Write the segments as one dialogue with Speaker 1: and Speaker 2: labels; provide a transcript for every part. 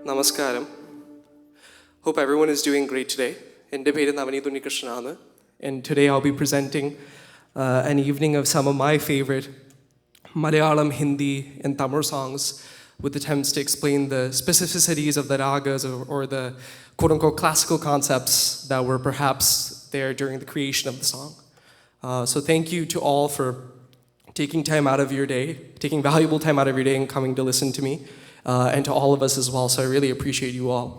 Speaker 1: Namaskaram. Hope everyone is doing great today. എൻ്റെ പേര് Navaneeth Unnikrishnan, and today I'll be presenting an evening of some of my favorite Malayalam, Hindi, and Tamil songs with attempts to explain the specificities of the ragas or the quote-unquote classical concepts that were perhaps there during the creation of the song. So thank you to all for taking time out of your day, taking valuable time out of your day and coming to listen to me, and to all of us as well. So I really appreciate you all.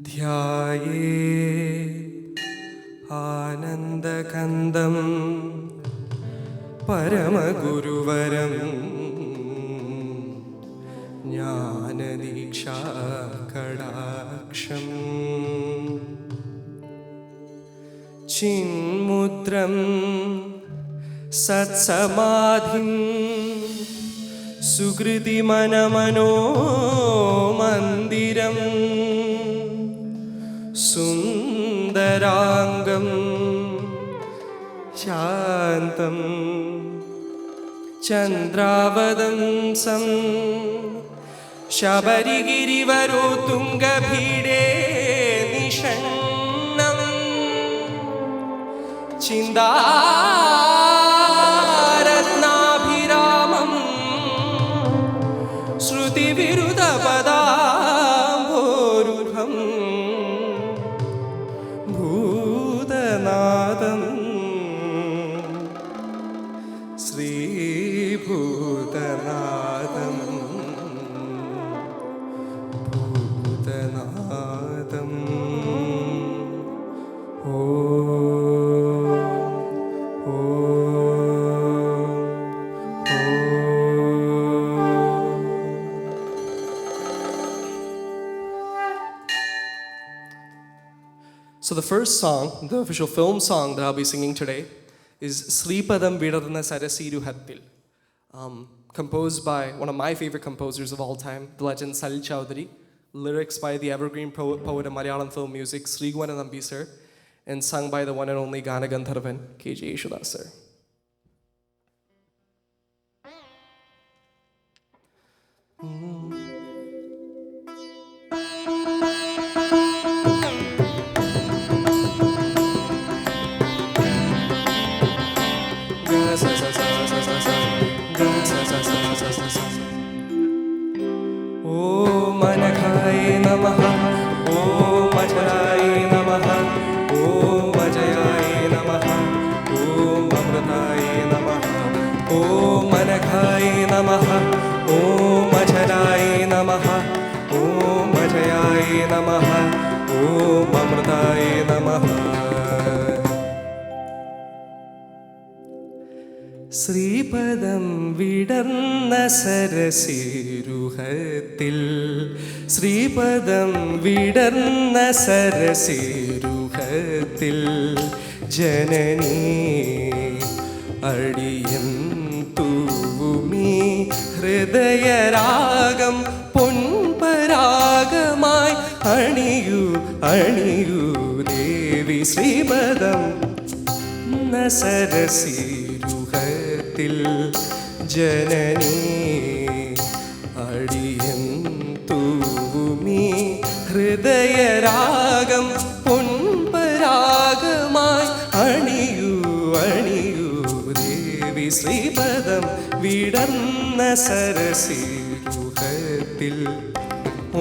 Speaker 1: ധ്യായേ ആനന്ദകന്ദം പരമഗുരുവരം ജ്ഞാനദീക്ഷാകടാക്ഷം ചിന്മുദ്രം സത്സമാധിം സുകൃതിമനമനോ മന്ദിരം സുന്ദരാംഗം ശാന്തം ചന്ദ്രാവതംസം ശബരിഗിരിവരോ തുംഗഭീഡേ നിഷണ്ണം ചിന്താരത്നാഭിരാമം ശ്രുതിവിരുദ്ധപദാംഭോരുഹം ഭൂതനാദം ശ്രീഭൂതനാദം ഭൂതനാദം So the first song, the official film song that I'll be singing today, is Sripadam Vidarna Sarasiru Hattil, composed by one of my favorite composers of all time, the legend Salil Chowdhury, lyrics by the evergreen poet of Malayalam film music, Sri Gwananambi sir, and sung by the one and only Gana Gandharvan, K.J. Yeshudas sir. Om Anakhaye Namaha, Om Acharaye Namaha, Om Ajayaye Namaha, Om Amritaye Namaha, Om Anakhaye Namaha, Om Acharaye Namaha, Om Ajayaye Namaha, Om Amritaye Namaha. Sreepadam വിടർന്ന സരസിരുഹത്തിൽ ശ്രീപദം വിടർന്ന സരസിരുഹത്തിൽ ജനനീ അടിയൻ തൂവുമീ ഹൃദയരാഗം പൊൻപരാഗമായി അണിയൂ അണിയൂ ദേവി ശ്രീപദം സരസിരുഹത്തിൽ ജനനീ അടിയൻ തൂവുമീ ഹൃദയരാഗം പൊൻപരാഗമായി അണിയൂ അണിയൂ ദേവി ശ്രീപദം വിടർന്ന സരസിരുഹത്തിൽ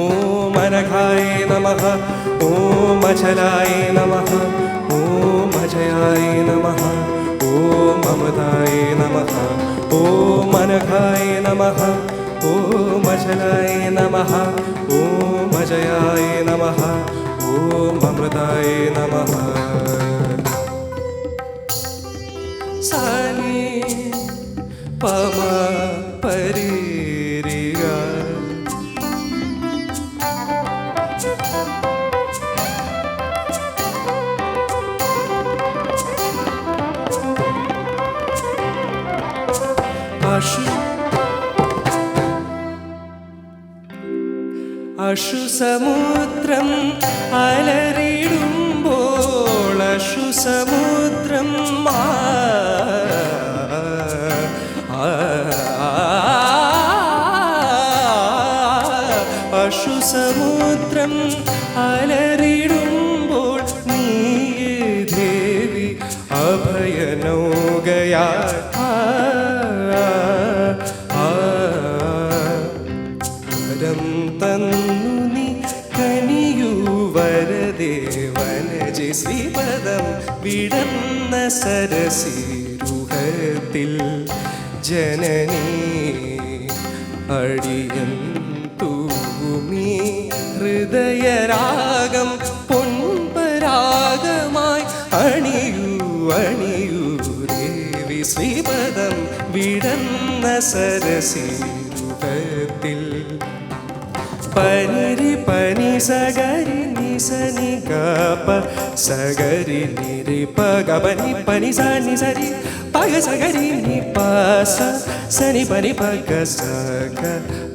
Speaker 1: ഓം അനഘായേ നമഃ ഓം അചലായേ നമഃ ഓം അജയായേ നമഃ ഓം അമൃതായേ നമഃ ഓം അനഘായേ നമഃ ഓം അചലായേ നമഃ ഓം അജയായേ നമഃ ഓം അമൃതായേ നമഃ. സാനി പമ പരിരിഗ അശ്രുസമുദ്രം വിടന്ന സരസിരുഹത്തിൽ ജനനീ അടിയൻ തൂമി ഹൃദയരാഗം പൊൻപരാഗമായി അണിയൂ അണിയൂ ദേവി ശ്രീപദം വിടന്ന സരസിരുഹത്തിൽ പനിരി പനി സഗരി നിസനി ഗപ സഗരി നിരി പഗ പനി പനി സനി സരി പഗ സഗരി നി പസ സനി പനി പഗ സഗ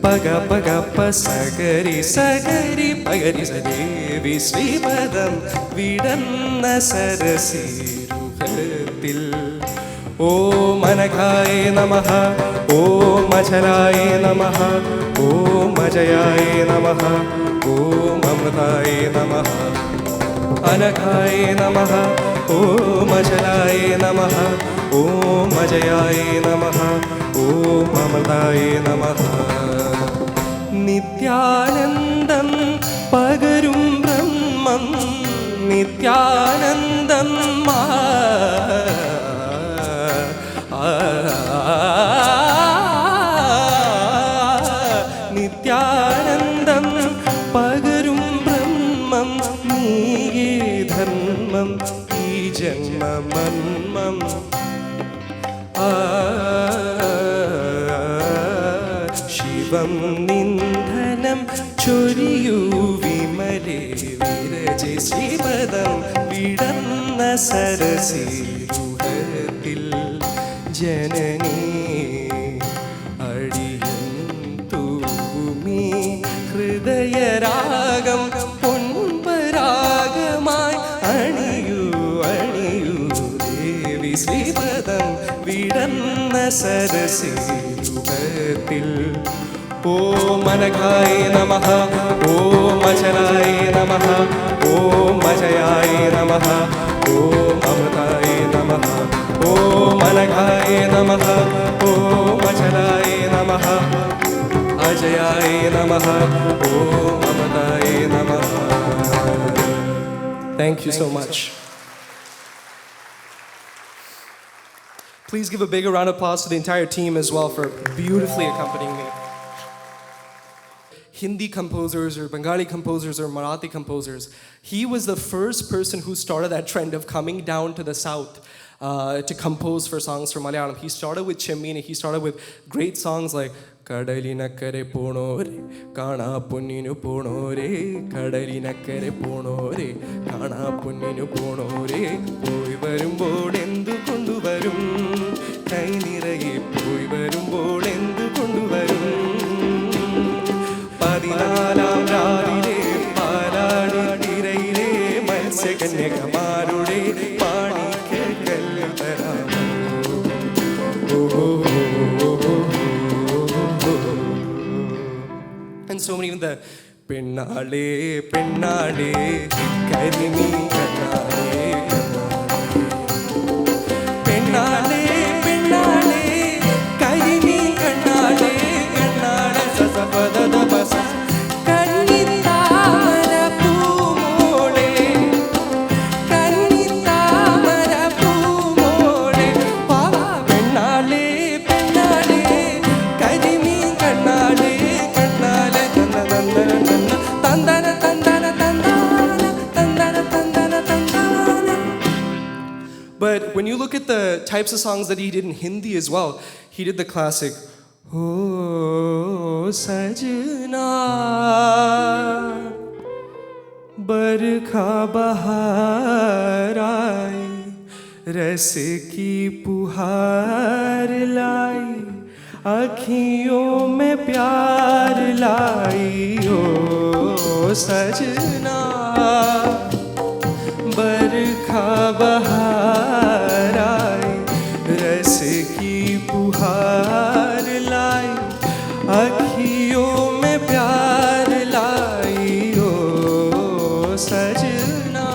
Speaker 1: പഗ പഗ പ സഗരി സഗരി പഗരി സദേവി ശ്രീപദം വിടന്ന സരസിരുഹത്തിൽ ഓം അനഘായ നമഃ ഓം അചലായ നമഃ ഓം അജയായ നമഃ ഓം അമൃതായ നമഃ അനഘായ നമഃ ഓം അചലായ നമഃ ഓം അജയായ നമഃ ഓം അമൃതായ നമഃ നിത്യാനന്ദം പകരും ബ്രഹ്മം നിത്യാനന്ദം നിത്യാനന്ദം പകരും ബ്രഹ്മം നീയേ ധർമ്മം ഈ ജന്മമന്മം ശിവം നിന്ധനം ചൊരിയൂ വിമലേ വിരജി ശ്രീപദം വിടന്ന സരസിരുഹത്തിൽ ജനനീ അടിയൻ തൂമി ഹൃദയരാഗം പൊൻപരാഗമായി അണിയൂ അണിയൂ ദേവി ശ്രീപദം വിടന്ന സരസിരുഹത്തിൽ ഓം അനഘായ നമഃ ഓം അചലായ നമഃ ഓം അജയായ നമഃ ഓം അമൃതായ നമഃ ഓം അനഘായ നമഃ ഓം അചലായ നമഃ അജയായ നമഃ ഓം അമൃതായ നമഃ. Thank you so much. Please give a bigger round of applause to the entire team as well for beautifully accompanying me. Hindi composers or Bengali composers or Marathi composers. He was the first person who started that trend of coming down to the south to compose for songs for Malayalam. He started with Chemmini. He started with great songs like Kadalinakkare ponore kana punninu ponore kadalinakkare ponore kana punninu ponore poi varumbol endu kondu varum kai niraye poi varumbol endu kondu varum പതിനാലാം രാവിലെ പാലാടി തിരയിലെ മത്സ്യകന്യകമാരുടെ പാണിക്കൽ തരാമോ. And so many, even the പെണ്ണാളേ പെണ്ണാളേ കരിമീ കണ്ണാളേ പെണ്ണാളേ പെണ്ണാളേ കരിമീ കണ്ണാളേ കണ്ണാളേ സസപദദ ബസ കന്നിത്താമര പൂമോളേ കന്നിത്താമര പൂമോളേ പാവ പെണ്ണാളേ പെണ്ണാളേ കരിമീ കണ്ണാളേ കണ്ണാളേ തന്ദന തന്ദന തന്ദന തന്ദന തന്ദന തന്ദന. But when you look at the types of songs that he did in Hindi as well, he did the classic Oh Sajna Barkha bahar aayi रस की पुहार लाई अखियों में प्यार लाई हो सजना बरखा बहार आई रस की पुहार लाई अखियों में प्यार लाई हो सजना.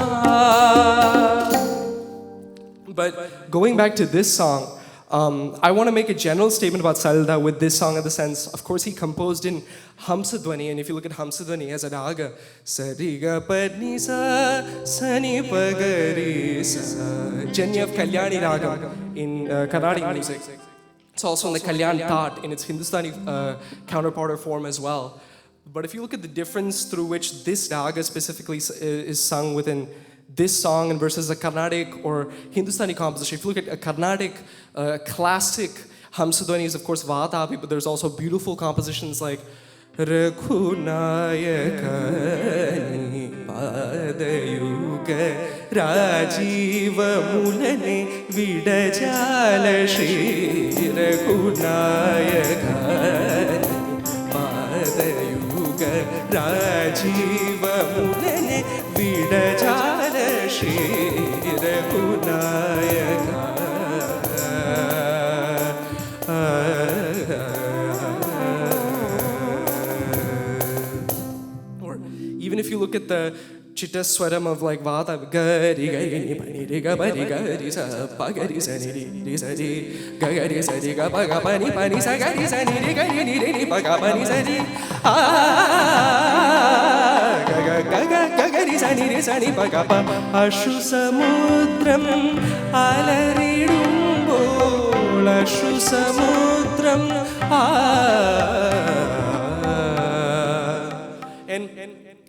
Speaker 1: But going back to this song, I want to make a general statement about Salda with this song in the sense, of course, he composed in Hamsadhwani, and if you look at Hamsadhwani, he has a raga, Sariga Padnisa, Sani Pagarisa, Janya of Kalyani raga in Carnatic music. It's also in the Kalyan Tat in its Hindustani counterpart or form as well. But if you look at the difference through which this raga specifically is sung within this song and versus a Carnatic or Hindustani composition, if you look at a Carnatic classic Hamsadhwani is of course Vatapi, but there's also beautiful compositions like Raghunayakani Padayuga Rajiva Mulane Vidajala Shri Raghunayakani Padayuga Rajiva Mulane Vidajala Shri Raghunayakani. Or even if you look at the chitta swaram of like Vata, gari gari pani re ga bari gari sa pa gari sa ni re sa ni ga gari sa ni ga pa ga pani pani sa gari sa ni re gari ni re ni pa ga pani sa ni ga ga ga ga gari sa ni pa ga pa ashu samudram alaridum ashu samudram and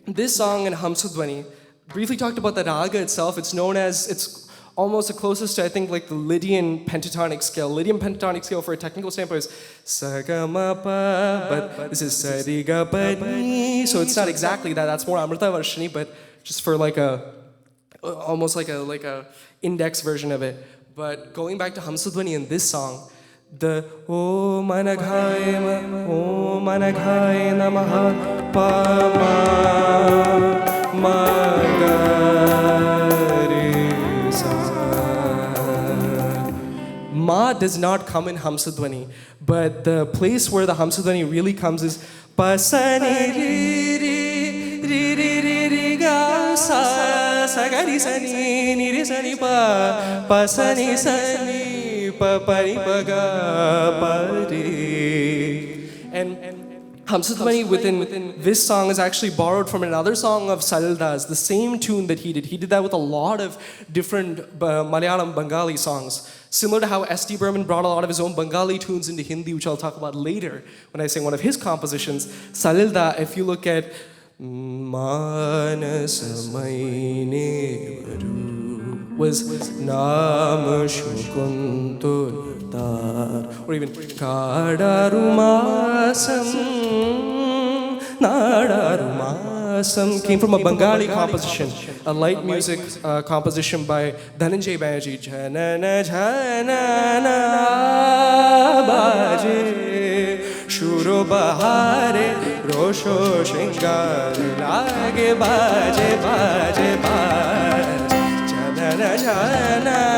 Speaker 1: this song in Hamsadhwani, briefly talked about the raga itself. It's known as, it's almost the closest to, I think, like the Lydian pentatonic scale. Lydian pentatonic scale for a technical standpoint is Sagamapa, but this is Sarigapani. So it's not exactly that. That's more Amrita Varshini, but just for like a, almost like a index version of it. But going back to Hamsadhwani in this song, the O Managhaya Namaha Pama Magarisa. Ma does not come in Hamsadhwani, but the place where the Hamsadhwani really comes is Pasani ri ri ri ri ri ga sa sa ga ri sa ni ni ri sa ni pa pasani sa ni pa pa ri pa ga pa ri. And Hamsadhwani within this song is actually borrowed from another song of Salildas, the same tune that he did. He did that with a lot of different Malayalam Bengali songs. Similar to how S.D. Burman brought a lot of his own Bengali tunes into Hindi, which I'll talk about later when I sing one of his compositions. Salilda, if you look at Manasamaine Varu was Nama Shukuntur or even Kadarumasam Nadarumasam came from a Bengali composition, a light music composition by Dhananjay Banerjee. Janana janana baje shuro bahare rosho shringar lage baje baje baje janana janana.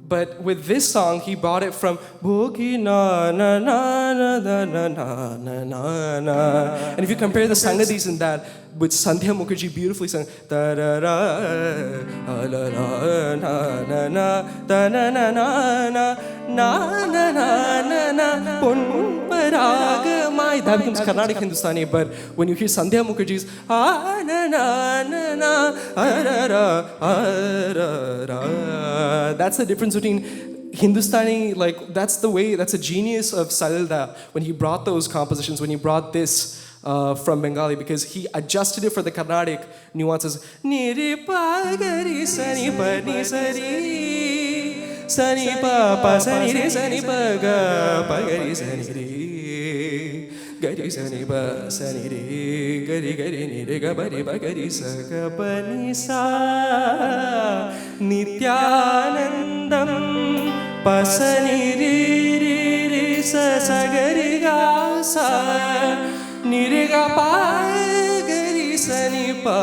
Speaker 1: But with this song, he brought it from Boogie na na na na na na na na na. And if you compare the Sangadis in that with Sandhya Mukherjee beautifully sung da da da la la na na na da na na na na na na na na pun paraga mai, that becomes Carnatic Hindustani. But when you hear Sandhya Mukherjee's ah na na na na that's the difference between Hindustani, like that's the way, that's a genius of Salilda when he brought those compositions, when he brought this from Bengali, because he adjusted it for the Carnatic nuances. Ni pa gari sani pa ni sari sani pa pa sani re sani pa ga pa gari sani re gari sani pa sani re gari gari ni re ga bari ba gari sa ga pa ni sa nityanandam pasani re re re sa sa gari ga sa ni re ga pa gari sani pa.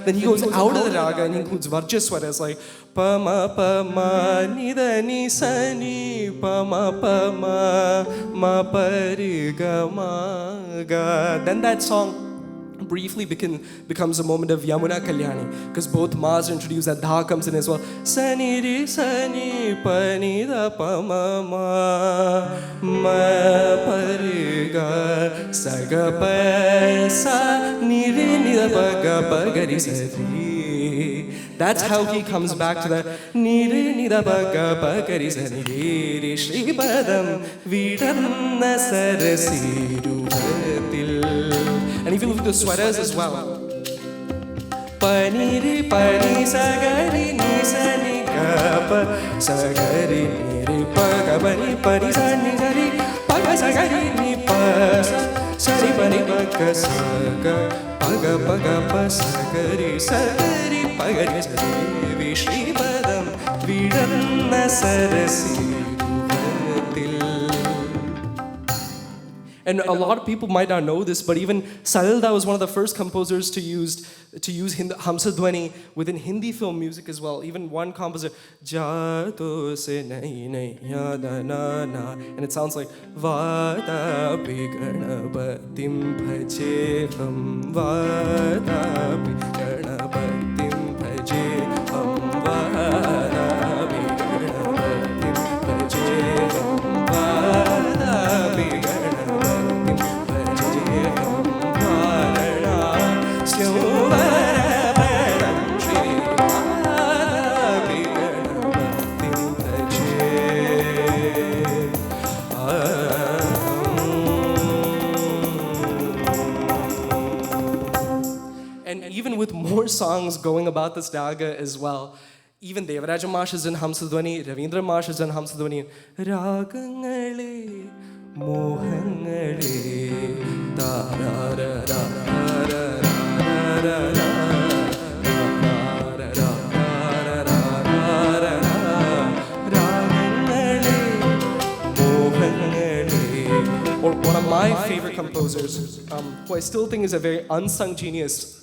Speaker 1: Then he goes out of the raga and includes Varjaswaras like pa ma ni da ni sa ni pa ma ma pa ri ga ma ga. Then that song briefly becomes a moment of Yamuna Kalyani, because both Ma's are introduced, that Dha comes in as well. Sani ri sani pa ni da pa ma ma ma pa ri ga sa ga pa sa ni ri ni da pa ga ri sa ri. That's how he comes back to the ni ri ni da pa ga ri sa ni ri Shri Padam Vidanna Sarasiru. And if you look at the sweaters as well, pani ri pani sagari ni sani ga sagari ni ri pa ga ni pani sani gari pa ga sagari ni pa sari pani pa ga saga pa ga pa sagari pa ga ni sari Shri Padam Vidanna Sarasiru. And a lot of people might not know this, but even Salilda was one of the first composers to use Hamsadhwani within Hindi film music as well. Even one composer, Jato se nahi nahi yada na na, and it sounds like Vada pi ganapatim bhaje hum, Vada pi ganapatim bhaje hum, Vada pi ganapatim bhaje hum, Vada pi And even with more songs going about this daga as well, even Devaraja Mash is in Hamsadhwani, Ravindra Mash is in Hamsadhwani. Ragangale, Mohangale, or one of my favorite composers, who I still think is a very unsung genius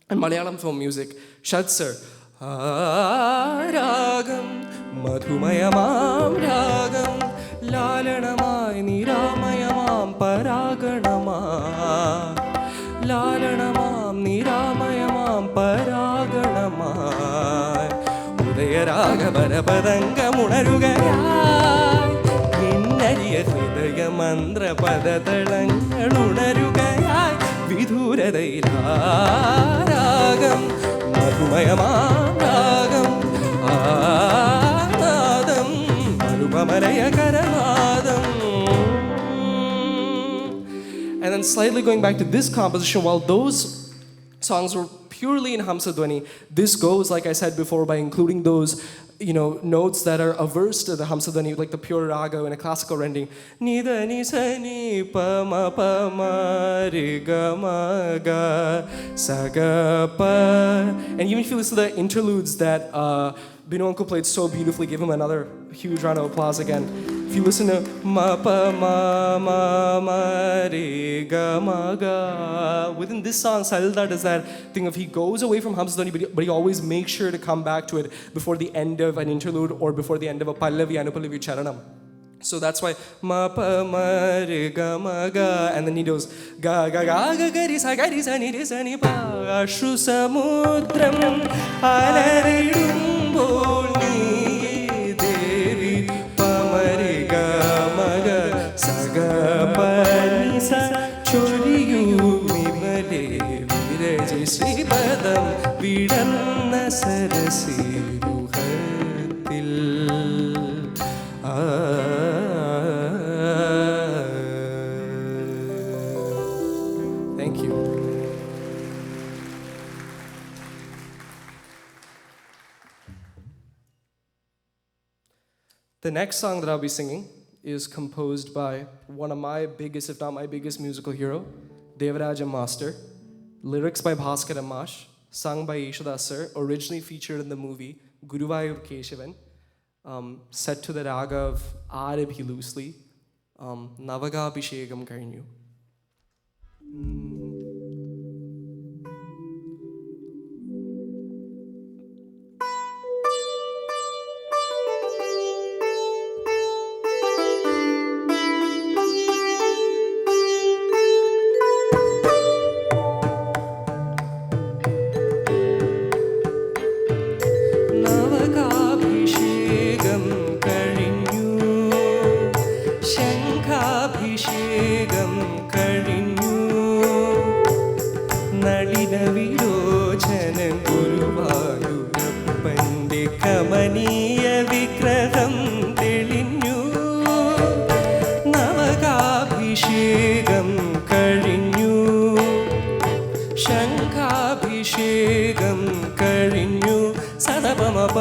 Speaker 1: in Malayalam film music, Shad Sir. Ragam madhumayamam ragam lalanamay niramayamam paraganamam lalanamam niramayamam paraganamam udaya ragavara padangam unarugayay innariya hridaya mandra padatalangal unarugayay vidhuradaila ragam madhumayamam ragam Adam Marupamaraya Karamadam. And then slightly going back to this composition, while those songs were purely in Hamsadhwani, this goes, like I said before, by including those notes that are averse to the Hamsadhwani, like the pure raga in a classical rendering. Nida ni sa ni pa ma ri ga ma ga sa ga pa. And even if you listen to the interludes that Binu Uncle played so beautifully, give him another huge round of applause again. If you listen to ma pa ma ri ga ma ga, within this song, Salilda does that thing of he goes away from Hamsadhwani, but he always makes sure to come back to it before the end of an interlude or before the end of a pallavi, anupallavi, charanam. So that's why ma pa ma ri ga ma ga, and then he goes ga ga ga ga ga ri sa ni pa ashu samudram alaridum ni devi pa ma ri ga ma ga sa ga pa ni sa choriyu mimale viraji Shri Padam Vidanna Sarasiru hatil. Thank you. The next song that I'll be singing is composed by one of my biggest, if not my biggest musical hero, Devaraja Master. Lyrics by Bhaskar Amash, sung by Yeshadas Sir, originally featured in the movie Guruvayur Keshavan, set to the raga of Arabhi loosely, Navagabhishegam Karinyu. കമനീയ വിഗ്രഹം തെളിഞ്ഞു. നവകാഭിഷേകം കഴിഞ്ഞു, ശംഖാഭിഷേകം കഴിഞ്ഞു. സദപമപ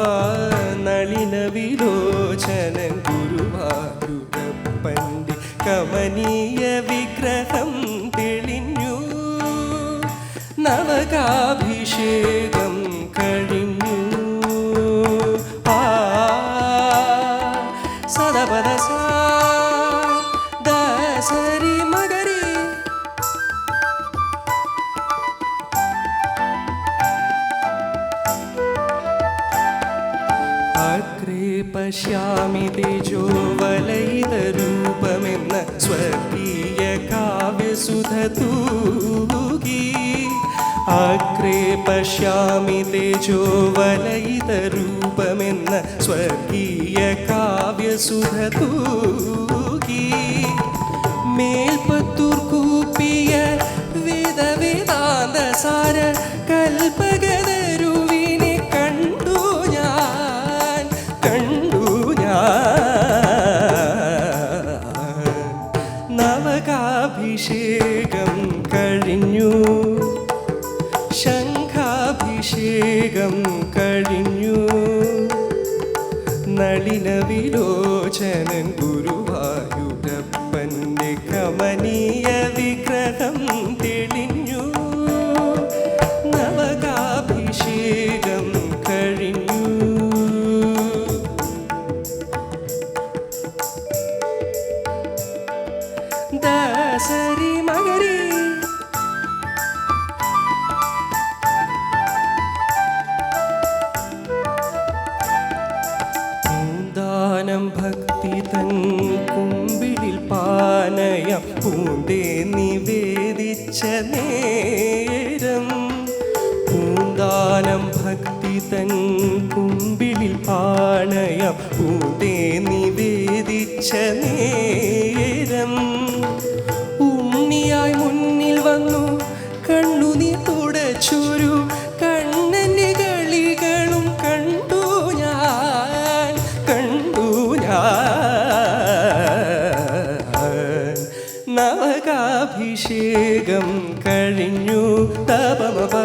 Speaker 1: നളിന വിലോചനൻ ഗുരുവായൂരപ്പൻ്റെ കമനീയ വിഗ്രഹം തെളിഞ്ഞു. നവകാഭിഷേകം കഴിഞ്ഞു. സദപദ ദസരി മകരി. അഗ്രേ പശ്യാമി തേജോവലയിതരൂപമെന്ന സ്വർഗീയ കാവ്യസുധ തൂകി. അഗ്രേ പശ്യാമി തേജോവലയിതരൂപമെന്ന സ്വർഗീയ കാവ്യസുധ തൂകി. മേൽപ്പത്തൂർ കൂപ്പിയ വേദവേദാന്തസാര കൽപ്പകതരുവിനെ കണ്ടു ഞാൻ, കണ്ടു ഞാൻ. നവകാഭിഷേകം കഴിഞ്ഞു, ശംഖാഭിഷേകം കഴിഞ്ഞു. നളിന വിലോചനൻ ഗുരുവായൂരപ്പൻ്റെ കമനീയ വിഗ്രഹം തെളിഞ്ഞു. നവകാഭിഷേകം കഴിഞ്ഞു. ദസരി മകരി. പൂന്താനം ഭക്തി തൻ കുമ്പിളിൽ പാനയം പൂന്തേ നിവേദിച്ച നേരം. പൂന്താനം ഭക്തി തൻ കുമ്പിളിൽ പാനയം പൂന്തേ നിവേദിച്ച നേരം. ഉണ്ണിയായി മുന്നിൽ വന്നു കണ്ണുനീർ തുടച്ചൊരു കണ്ണൻ്റെ കളികളും കണ്ടു ഞാൻ, കണ്ടു ഞാൻ. നവകാഭിഷേകം കഴിഞ്ഞു. തപമപ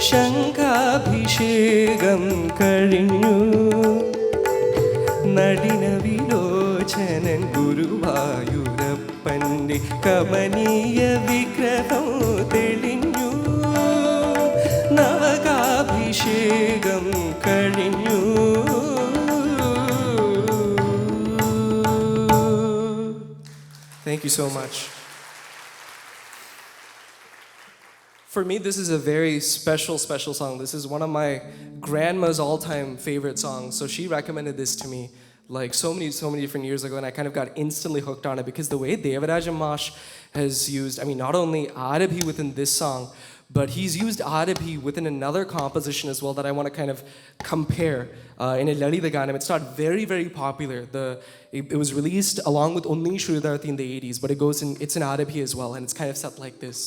Speaker 1: ശംഖാഭിഷേകം കഴിഞ്ഞു. നളിന വിലോചനൻ ഗുരുവായൂരപ്പൻ്റെ കമനീയ വിഗ്രഹം തെളിഞ്ഞു. നവകാഭിഷേകം കഴിഞ്ഞു. Thank you so much. For me, this is a very special song. This is one of my grandma's all-time favorite songs. So she recommended this to me like so many different years ago, and I kind of got instantly hooked on it because the way Devaraja Mash has used, I mean, not only Arabhi within this song, but he's used Arabhi within another composition as well that I want to kind of compare in a Lalita Ganam. It's not very, very popular. It was released along with Unnikrishnan in the 80s, but it's in Arabhi as well, and it's kind of set like this.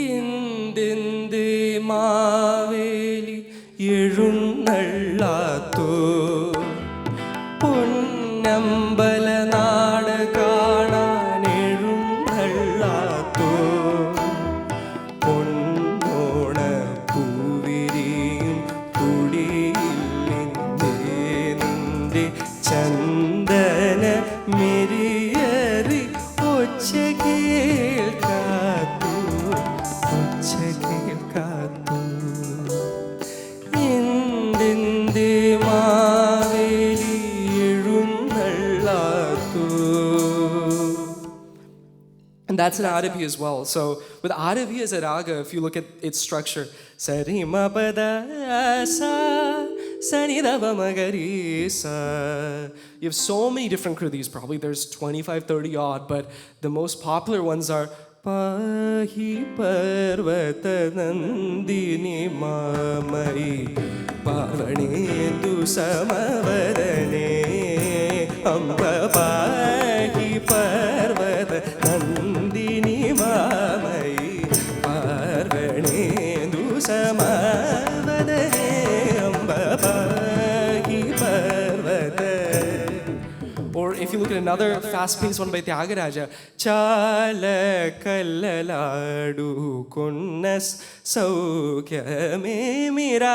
Speaker 1: Indinde maveli എഴുന്നള്ളാത്തോ Ponnambala നാട് കാണാൻ എഴുന്നള്ളാത്തോ പൊന്നോണ പൂവിരിയും കുടിയിൽ നിന്റെ ചന്ദന മെരിയറി ഒച്ച കേൾക്കാത്തു, ഒച്ച കേൾക്കാത്തു. And that's an Arabhi as well. So with Arabhi as a raga, if you look at its structure, Sari ma pada sa, Sani da ba magari sa. You have so many different krudis. Probably there's 25, 30 odd, but the most popular ones are Pahi parvata nandini mamai Pavane tu samavadane Amba pahi parvata nandini mamai Pavane tu samavadane look at another fast-paced one by Tyagaraja, Chala Kalladu Kunnas Saukyame Mira,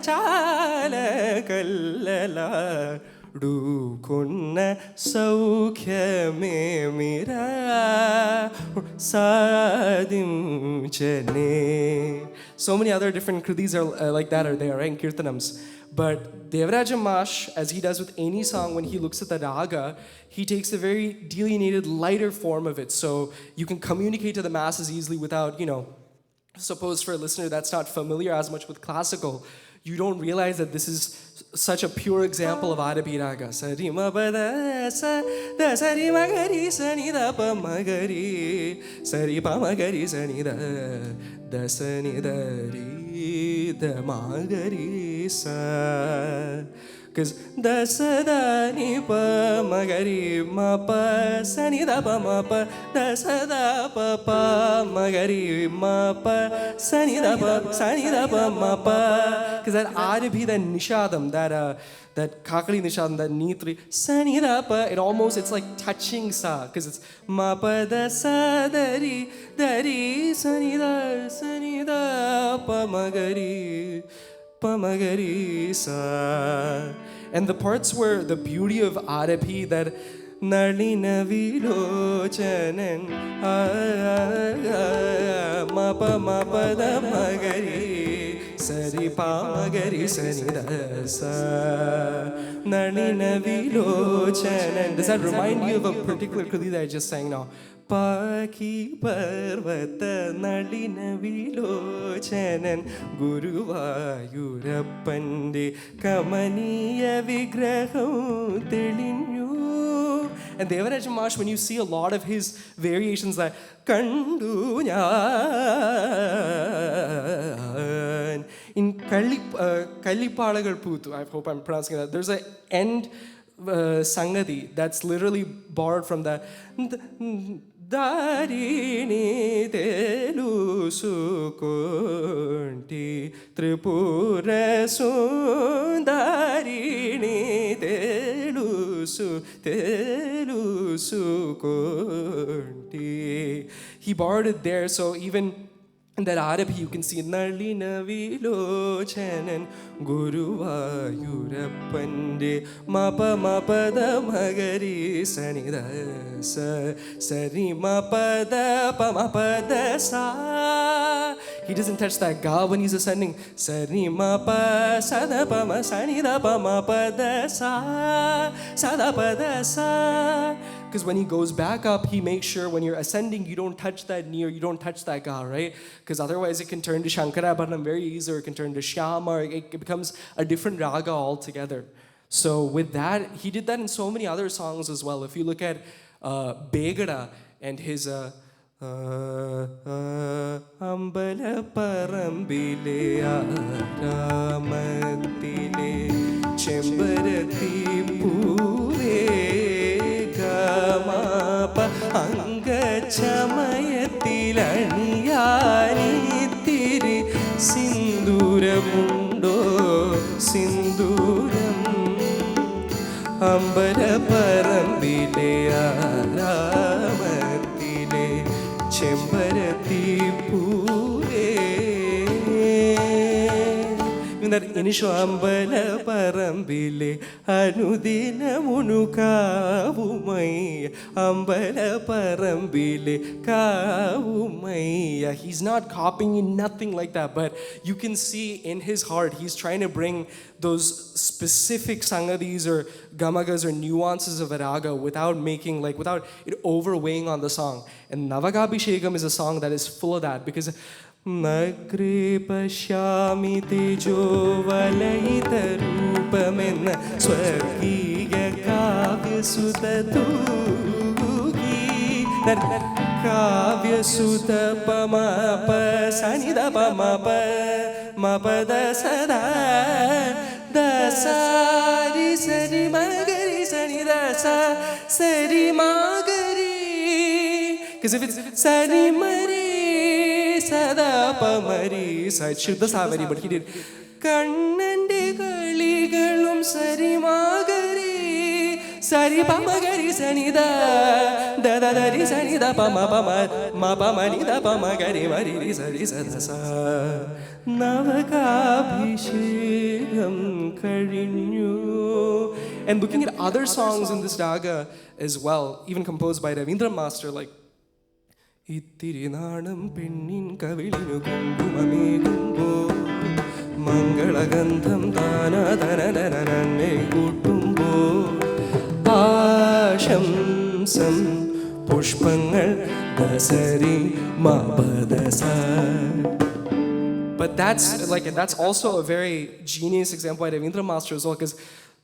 Speaker 1: Chala Kalladu Kunna Saukyame Mira, Sadim Chane. So many other different kridis are like that are there, right, in Kirtanams. But Devaraja Mash, as he does with any song, when he looks at the raga, he takes a very delineated, lighter form of it. So you can communicate to the masses easily without, suppose for a listener that's not familiar as much with classical, you don't realize that this is such a pure example of Adapi raga. Sari ma ba da sa da sari ma ga ri sa ni da pa ma ga ri sari pa ma ga ri sa ni da sa ni da ri da ma ga ri sa. Because da sa da ni pa ma ga ri ma pa sa ni da pa ma pa da sa da pa pa ma ga ri ma pa sa ni da pa ma pa. Because that Adapi, that nishadam, that kakali nishadam, that nitri sa ni da pa, it's like touching sa, because it's ma pa da sa da ri sa ni da pa ma ga ri sa. And the parts where the beauty of Adapi, that Nalina Vilochanan ma pa da ma ga ri sari pa ma ga ri sa ni da sa Nalina Vilochanan. Does that remind you of a particular kriti that I just sang now? Paki Parvata Nalina Vilochanan Guruvayurappande Kamaniya Vigraham Telinyu. And Devaraja Mash, when you see a lot of his variations like Kandu Nyan in Kallipalagal Putu, I hope I'm pronouncing that, there's an end Sangati that's literally borrowed from the Darini Telu Sukunti Tripura Sundarini Telu Sukunti. He borrowed it there, so even in that Adapi you can see Nalina Vilochanan Guruvayurappande ma pa da ma ga ri sa ni da sa sari ma pa da sa. He doesn't touch that ga when he's ascending. Sari ma pa sa da pa ma sa ni da pa ma pa da sa da pa da sa. Because when he goes back up, he makes sure when you're ascending, you don't touch that knee or you don't touch that ga, right? Because otherwise it can turn to Shankarabharanam very easy, or it can turn to Shyama, or it becomes a different raga altogether. So with that, he did that in so many other songs as well. If you look at Begada and his Ambala Parambile Aramatile Chembarati Pure Mapa Angacamayatilani Tiri Sinduramundo Sinduram Ambara Parambile Aramatile Chembarati Pure. That initial Ambala Parambile Anudina Munukavumai Ambala Parambile Kavumai. He's not copying nothing like that, but you can see in his heart he's trying to bring those specific sangadis or gamagas or nuances of a raga without it overweighing on the song. And Navagabhishekam is a song that is full of that, because Nagre Pashyami Tejo Valayita Rupamenna Swargiya Kavya Sutta Tugi. That Kavya Sutta Pama Pa Sanida Pama Pa Da Sada Da Sari Sari Magari Sani Da Sa Sari Magari. Because if it's Sari Mari Sada Pamari, so it's Shuddha Savari, but he did Kannandi Kaligalum Sari Magari Sari pa ma ga ri sa ni da da da da ri sa ni da pa ma ni da pa ma ga ri ma ri sa da sa. Navakabhishekam karinyu. And looking at other songs in this raga as well, even composed by Ravindra Master, like Ittirinanam pennin kavilinu kumbumame kumbo Mangalagandham dana dana dana nanne kutumbo Ashamsam pushpangal dasari mabadasa. But that's also a very genius example by Ravindra Master as well, because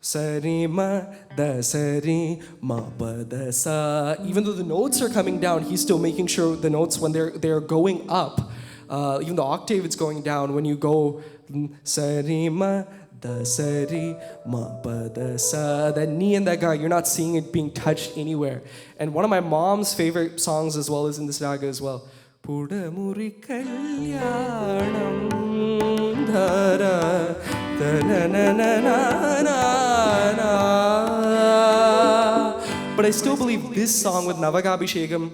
Speaker 1: Sari ma da sari ma ba da sa. Even though the notes are coming down, he's still making sure the notes, when they're going up, even the octave it's going down. When you go sari ma da sari ma ba da sa, that ni and that ga, you're not seeing it being touched anywhere. And one of my mom's favorite songs as well is in this raga as well. Pudamuri kalyanam dhara But I still believe this song with Navakabhishekam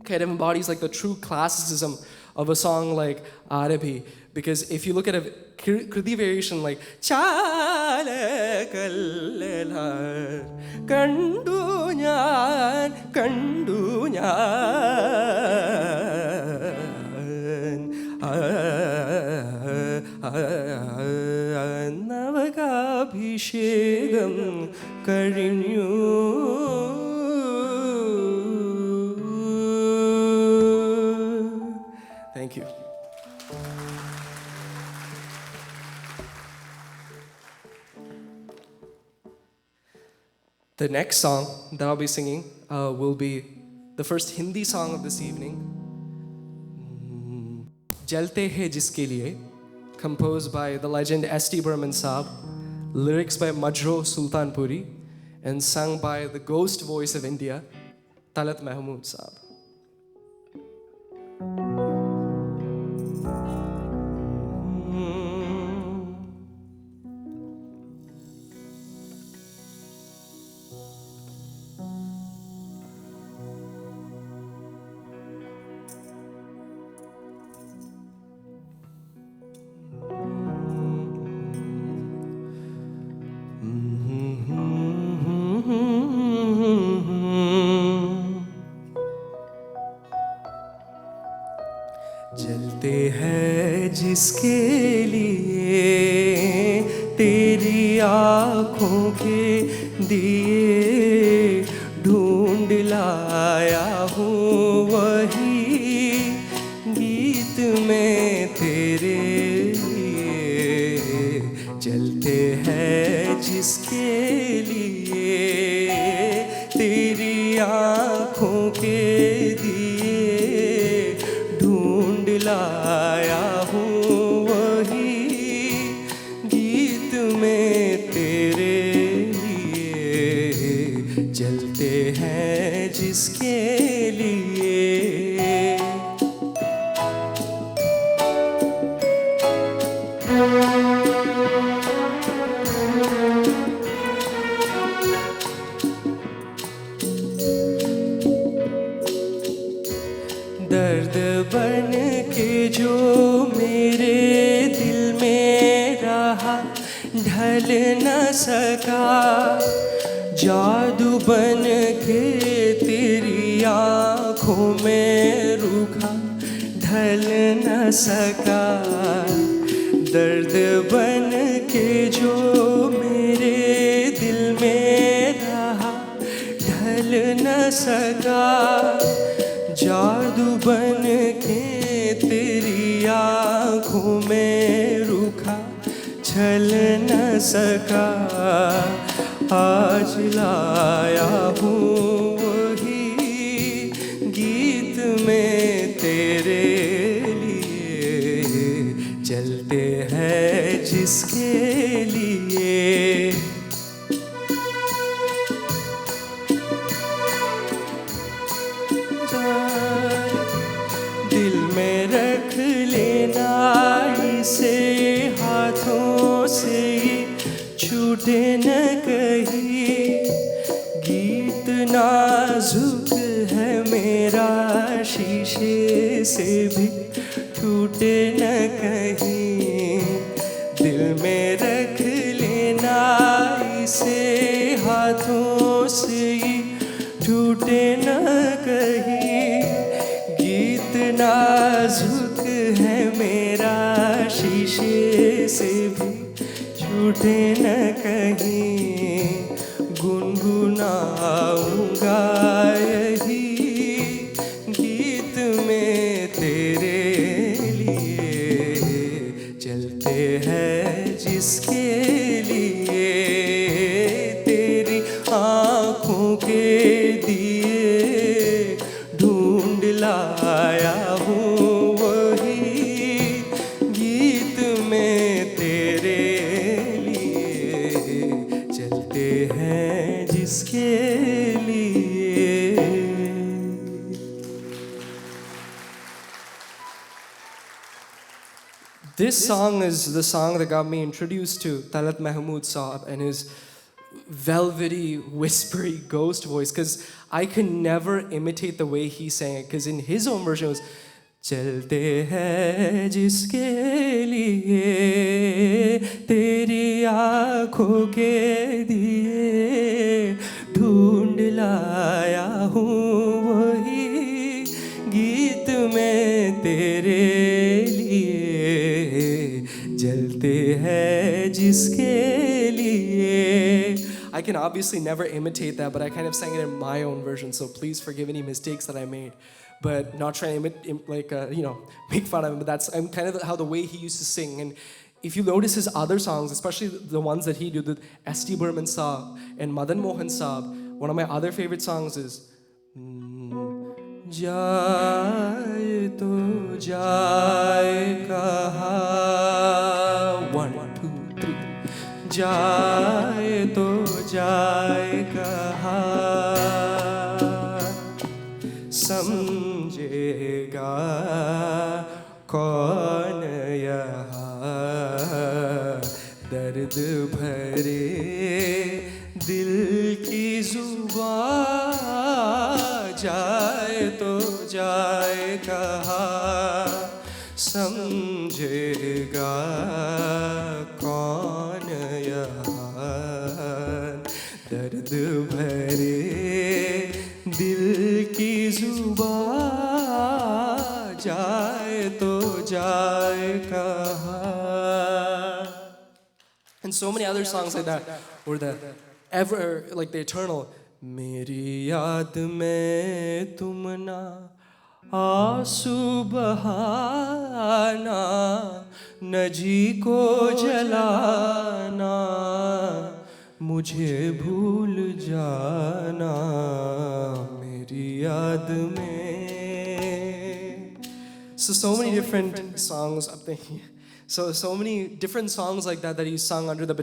Speaker 1: kind of embodies like the true classicism of a song like Arabi. Because if you look at a Kriti variation like Chala kallelar kandu nyan Navakabhishekam karinyu. Thank you. The next song that I'll be singing will be the first Hindi song of this evening, Jalte Hai Jiske Liye, composed by the legend S.T. Burman Saab, lyrics by Majro Sultanpuri, and sung by the ghost voice of India, Talat Mahmood Saab. जलते हैं जिसके लिए तेरी आँखों के दिए ढूंढ लाया हूँ वही गीत में तेरे लिए जलते हैं जिसके लिए तेरी आँखों के लाया हूँ वही गीत में तेरे लिए जलते हैं जिसके लिए दर्द बन के जो मेरे दिल में रहा ढल न सका जादू बन के तेरी आँखों में रुका ढल न सका दर्द बन के जो मेरे दिल में रहा ढल न सका जादू बन के तेरी आँखों में रुका छल न सका आज लाया हूँ वही गीत में तेरे लिए चलते हैं जिसके लिए दिल में रख लेना इसे हाथों से छूटे न कहीं नाजुक है मेरा शीशे से भी टूटे न कहीं, दिल में रख लेना इसे हाथों से ही टूटे न कहीं। गीत नाजुक है मेरा शीशे से भी टूटे न कहीं, गुनगुनाऊंगा यही गीत में तेरे लिए, चलते हैं जिसके लिए तेरी आँखों के दिए ढूंढ लाया हूँ, वही गीत में तेरे लिए, चलते हैं जिसके लिए। This song is the song that got me introduced to Talat Mahmood Saab and his velvety, whispery ghost voice, because I could never imitate the way he sang it, because in his own version it was चलते हैं जिसके लिए तेरी आँखों के दिए ढूंढ लाया हूँ, वही गीत में तेरे लिए, जलते हैं जिसके लिए. I can obviously never imitate that, but I kind of sang it in my own version, so please forgive any mistakes that I made. But not trying to make fun of him, but that's kind of how the way he used to sing. And if you notice his other songs, especially the ones that he did with S.T. Burman Saab and Madan Mohan Saab, one of my other favorite songs is Jaye to jaye kaha, 1, 2, 3. Jaye to jaye kaha, समझेगा कौन यहाँ दर्द भरे दिल की जुबां, जाए तो जाए कहाँ, समझेगा कौन यहाँ दर्द भरे दिल की जुबां, जाए तो जाए कहाँ. And so many other songs like that were the ever, like the eternal. मेरी याद में तुम ना आंसू बहाना, न जी को जलाना, मुझे भूल जाना मेरी याद में. So many different songs up there. So many different songs like that he sung under the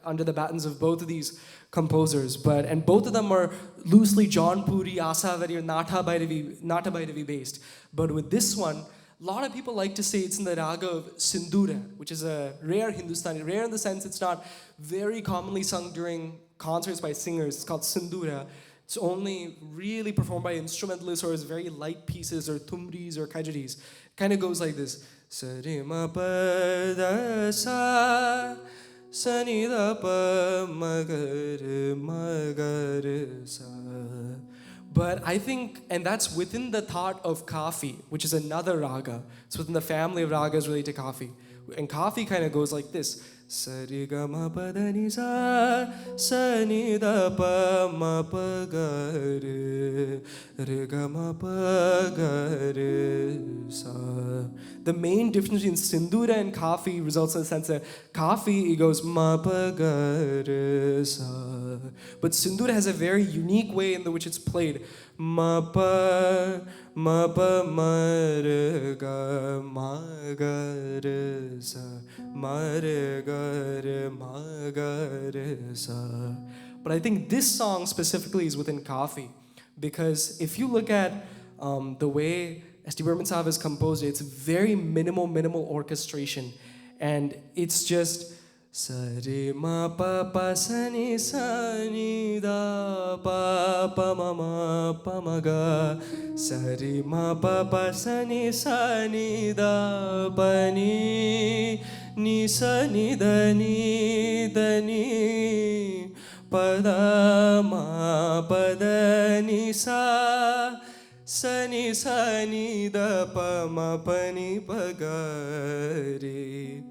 Speaker 1: under the batons of both of these composers. And both of them are loosely John Puri, Asavari, or Nata Bhairavi based. But with this one, a lot of people like to say it's in the raga of Sindura, which is a rare Hindustani. Rare in the sense it's not very commonly sung during concerts by singers. It's called Sindura. It's only really performed by instrumentalists or as very light pieces or tumris or kajaris. Kind of goes like this. Sari ma pa da sa, sa ni da pa magar sa. But I think, and that's within the thought of Kafi, which is another raga. It's within the family of ragas related to Kafi. And Kafi kind of goes like this. Sari ga ma pa da ni sa, sa ni da pa ma pa ga re, re ga ma pa ga re sa. The main difference between Sindura and Kafi results in the sense that Kafi, it goes ma pa ga re sa. But Sindura has a very unique way in which it's played. Ma pa ma re ga ma re sa, ma re ga re sa. But I think this song specifically is within Kafi, because if you look at the way S.T. Burman Saab has composed it, it's very minimal orchestration, and it's just Sari ma pa pa sa ni da pa pa ma ma pa ma ga. Sari ma pa pa sa ni da pa ni sa ni da ni pa da ma pa da ni sa ni da pa ma pa ni pa ga re.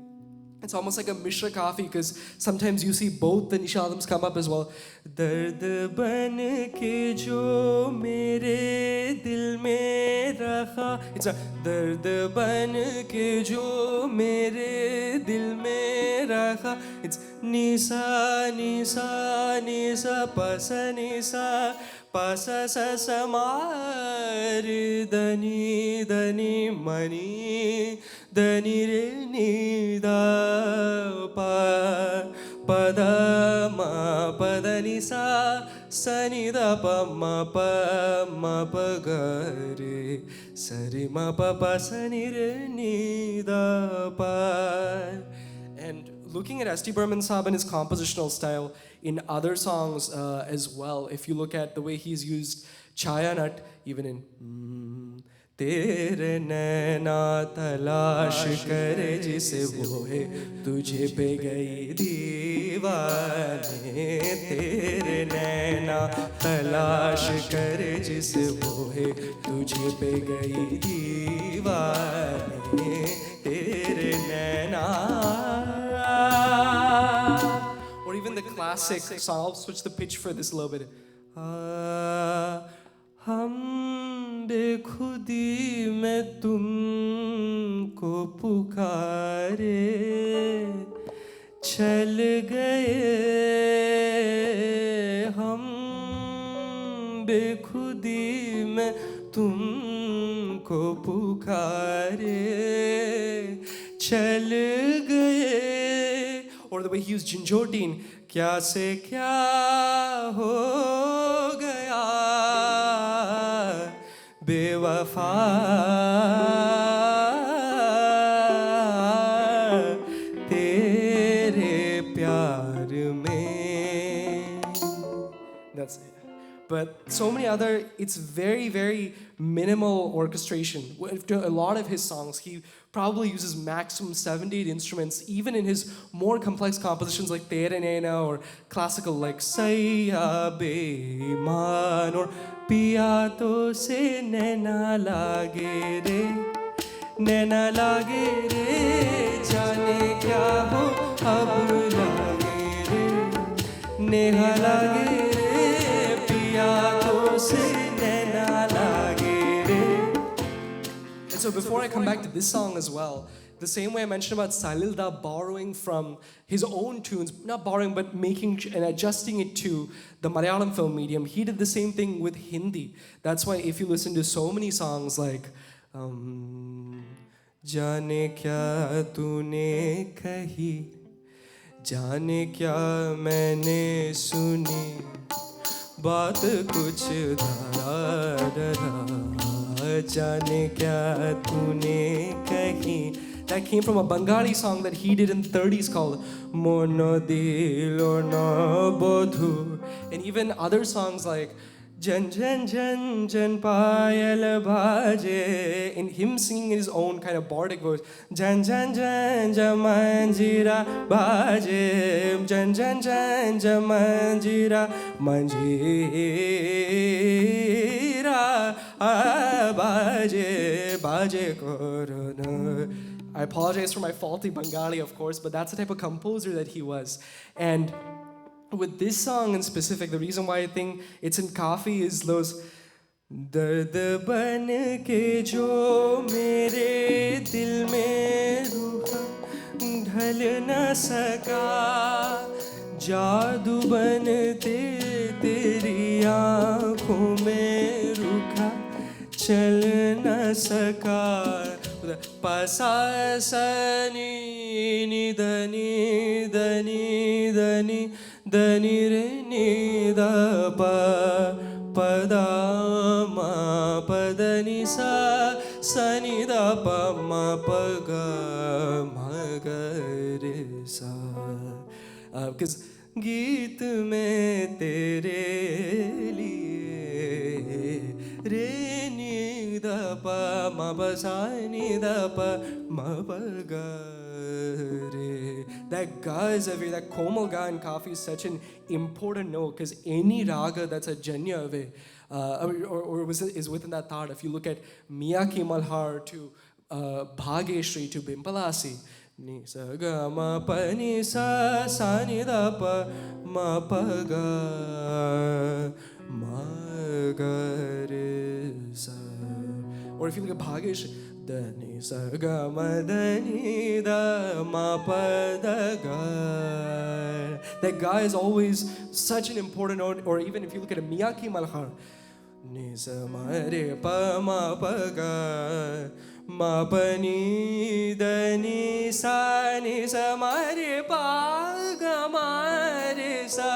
Speaker 1: It's almost like a Mishra Kafi because sometimes you see both the Nishadams come up as well. Dard ban ke jo mere dil mein rakha. It's a dard ban ke jo mere dil mein rakha. It's nisa nisa nisa pasa nisa pasa sa samar dani dani mani dani re ni da pa pa da ma pa da ni sa ni da pa ma pa ga re sa re ma pa pa sa ni re ni da pa. And looking at S.T. Burman Sahib and his compositional style in other songs as well, if you look at the way he's used Chaya Nut, even in तेरे नैना तलाश करे जिसे वो है तुझे पे गई दीवाने तेरे नैना तलाश करे जिसे वो है तुझे पे गई दीवाने तेरे नैना. Or even the classic song, I'll switch the pitch for this a little bit. हम बेखुदी में तुमको पुकारे चल गए हम बेखुदी में तुमको पुकारे चल गए. Or the way he used Jinjodin, क्या से क्या हो गया बेवफा तेरे प्यार में. That's it. But so many other, it's very, very minimal orchestration. A lot of his songs, he probably uses maximum 7 to 8 instruments, even in his more complex compositions like Tere Naina or classical like Sayya Beeman or Piya To Se Naina Lage Re Jaane Kya Ho Ab Lage Re Neha Lage Re Piya To Se Naina Lage Re. And so before I come back to this song as well, the same way I mentioned about Salil Da borrowing from his own tunes, not borrowing but making and adjusting it to the Malayalam film medium, he did the same thing with Hindi. That's why if you listen to so many songs like Jaane kya tune kahi, Jaane kya maine suni, बात कुछ धरा धरा जाने क्या तूने कही. That came from a Bengali song that he did in the 30s called Mono Dilo No Bodhu. And even other songs like Jan Jan Jan Jan Payal Bhaje, in him singing in his own kind of bardic voice, Jan Jan Jan Jamanjira Bhaje, Jan Jan Jan Jamanjira Manjira Bhaje Bhaje Korona. I apologize for my faulty Bengali, of course, but that's the type of composer that he was. And with this song in specific, the reason why I think it's in Kafi is those Dard ban ke jo mere dil mein ruha ढल न सका जादू बनते तेरी आँखों में रुका चल न सका. Pasa sa ni dani dani dani dani re ni da pa pa da ma pa da ni sa ni da pa ma pa ga ma ga re sa. Because गीत में तेरे लिए रे ni da pa ma pa sa ni da pa ma pa ga re. That ga is that komal ga in Kafi is such an important note, because any raga that's a janya of it, or is within that thought. If you look at Miyaki Malhar to Bhageshri to Bimpalasi, ni sa ga ma pa ni sa sa ni da pa ma pa ga ma ga re sa. Or if you look at Bhageshri, da ni sa ga ma da ni da ma pa da ga. That ga is always such an important note. Or even if you look at a Miyaki Malhar, ni sa ma re pa ma pa ga ma pa ni da ni sa ma re pa ga ma re sa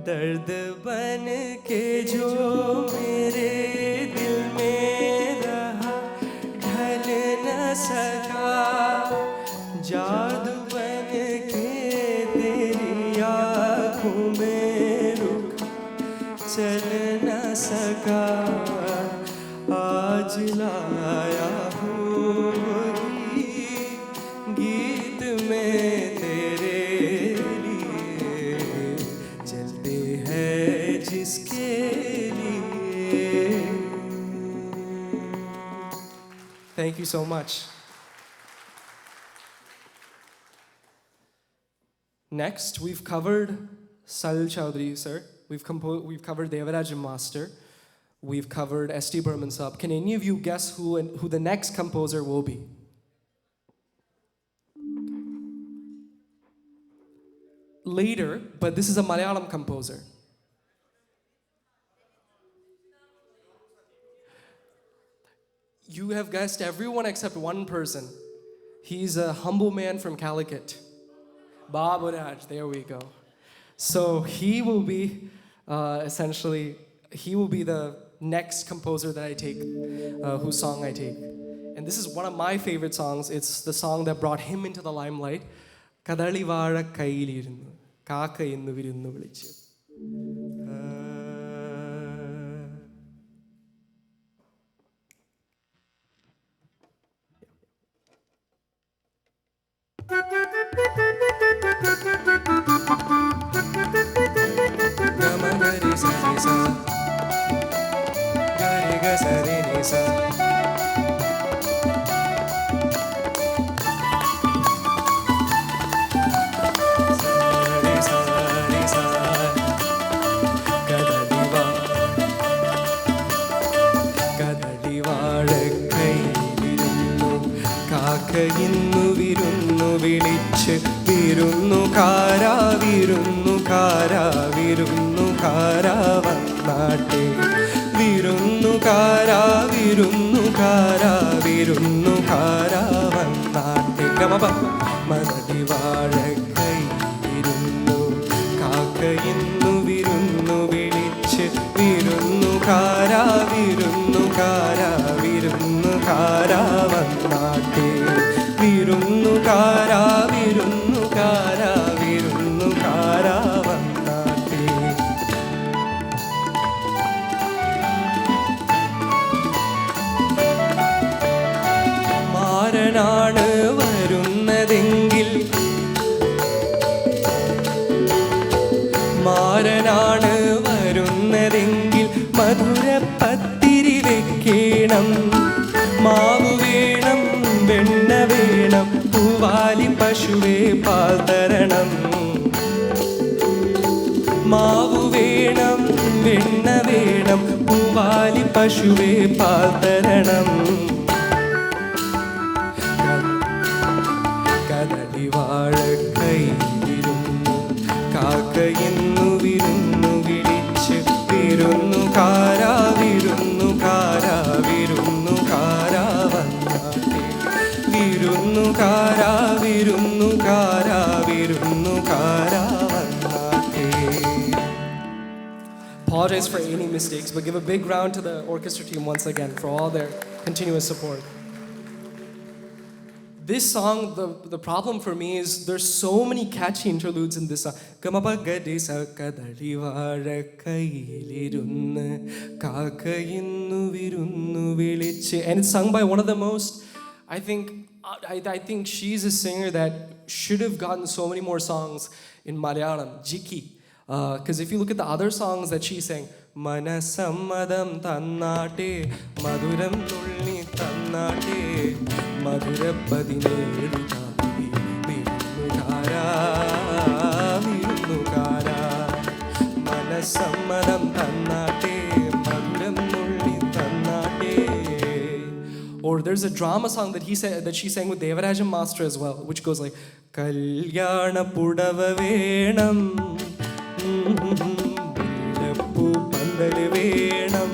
Speaker 1: दर्द बन के जो मेरे दिल में रहा ढल न सका, जादू बन के तेरी आँखों में रुक चल न सका, आज लाया हूँ गीत में तेरे लिए, चलते हैं जिसके लिए. Thank you so much. Next, we've covered Salil Chaudhary, sir. We've covered Devaraj Master. We've covered S.T. Burman Saab. Can any of you guess who the next composer will be? Later, but this is a Malayalam composer. You have guessed everyone except one person. He's a humble man from Calicut. Babu Raj, there we go. So he will be he will be the next composer that I take, whose song I take. And this is one of my favorite songs. It's the song that brought him into the limelight. Kadali Vara Kailirunnu, Kaka Innu Virunnu Vilichu. Innu virunnu vilichu virunnu kara vannaatte virunnu kara vannaatte gamapa madadi vaazhakkai virunnu kaaka innu virunnu vilichu virunnu kara vannaatte virunnu kara vannaatte. മാരനാണ് വരുന്നതെങ്കിൽ മധുരപ്പത്തിരി വെക്കണം, മാവ് വേണം വെണ്ണ വേണം പൂവാലി പശുവേ പാൽ തരണം, മാവ് വേണം വെണ്ണ വേണം പൂവാലി പശുവേ പാൽ തരണം. കദളി വാഴക്കൈയിലിരുന്നു കാക്ക ഇന്നു വിരുന്നു വിളിച്ച് വിരുന്നു കാരാ വന്നാട്ടെ വിരുന്നു കാരാ വന്നാട്ടെ. apologize for any mistakes, but give a big round to the orchestra team once again for all their continuous support. This song, the problem for me is there's so many catchy interludes in this song. And it's sung by one of the most, I think she's a singer that should have gotten so many more songs in Malayalam, Jiki. Because if you look at the other songs that she sang, Manasammadam Tannate, Maduram Tulli Tannate, Madura Padinelu Tadi, Virunukara, Virunukara, Manasammadam Tannate, Maduram Tulli Tannate. Or there's a drama song that she sang with Devarajan Master as well, which goes like, Kalyana Pudava Venam, Mulappu Pandalu Venam,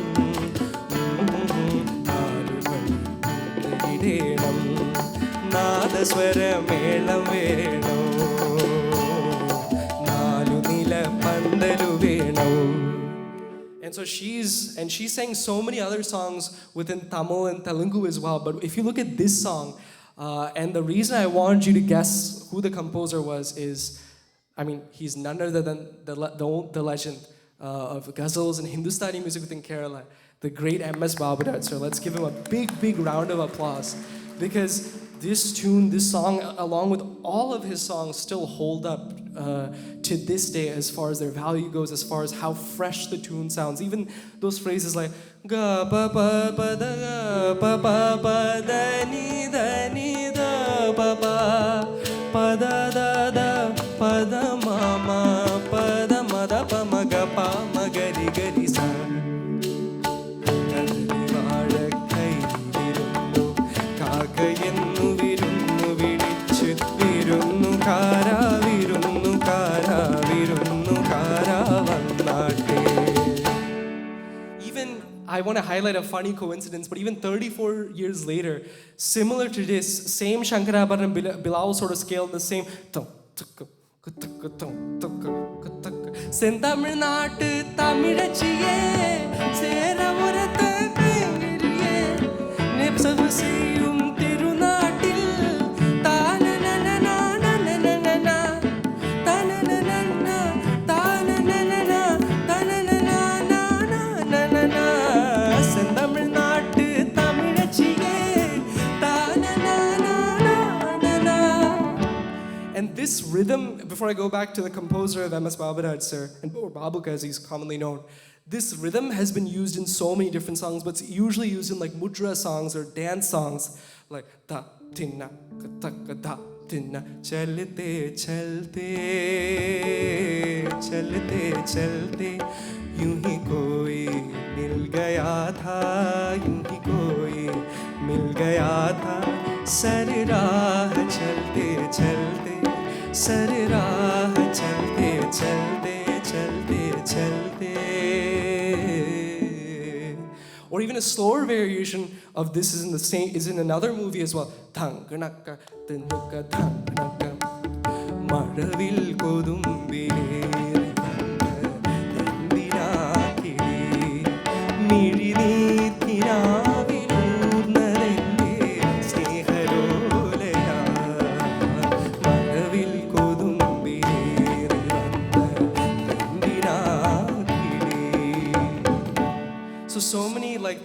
Speaker 1: Naalugal Nadaswara Melam Venam, Naalu Nila Pandalu Venam. And so she sang so many other songs within Tamil and Telugu as well. But if you look at this song, and the reason I wanted you to guess who the composer was is, I mean, he's none other than the legend of ghazals and Hindustani music within Kerala, the great M.S. Babudat. So let's give him a big, big round of applause. Because this tune, this song, along with all of his songs, still hold up to this day as far as their value goes, as far as how fresh the tune sounds. Even those phrases like ga pa pa pa da ga pa pa da ni da pa pa pa da da da pa da ma ma pa da ma da pa ma ga pa ma ga ri ga ri sa. Even, I want to highlight a funny coincidence, but even 34 years later, similar to this, same Shankarabharan and Bilal sort of scale, the same செந்தமிழ்நாட்டு தமிழச்சியே சேரவரத்த பேரியே நெப்சவு செய்யும் திருநாட்டில் செந்தமிழ்நாட்டு தமிழச்சியே. And this rhythm, before I go back to the composer of M.S. Babudat, sir, or Babuka as he's commonly known, this rhythm has been used in so many different songs, but it's usually used in like mudra songs or dance songs, like ta tinna ka ta tinna chalte chalte chalte chalte यूं ही कोई मिल गया था, यूं ही कोई मिल गया था, sir राह चलते चलते, सर राह चलते चलते चलते चलते. Or even a slower variation of this is in another movie as well. Thanganaka thanaka thanganaka maravil kodumbiye So many like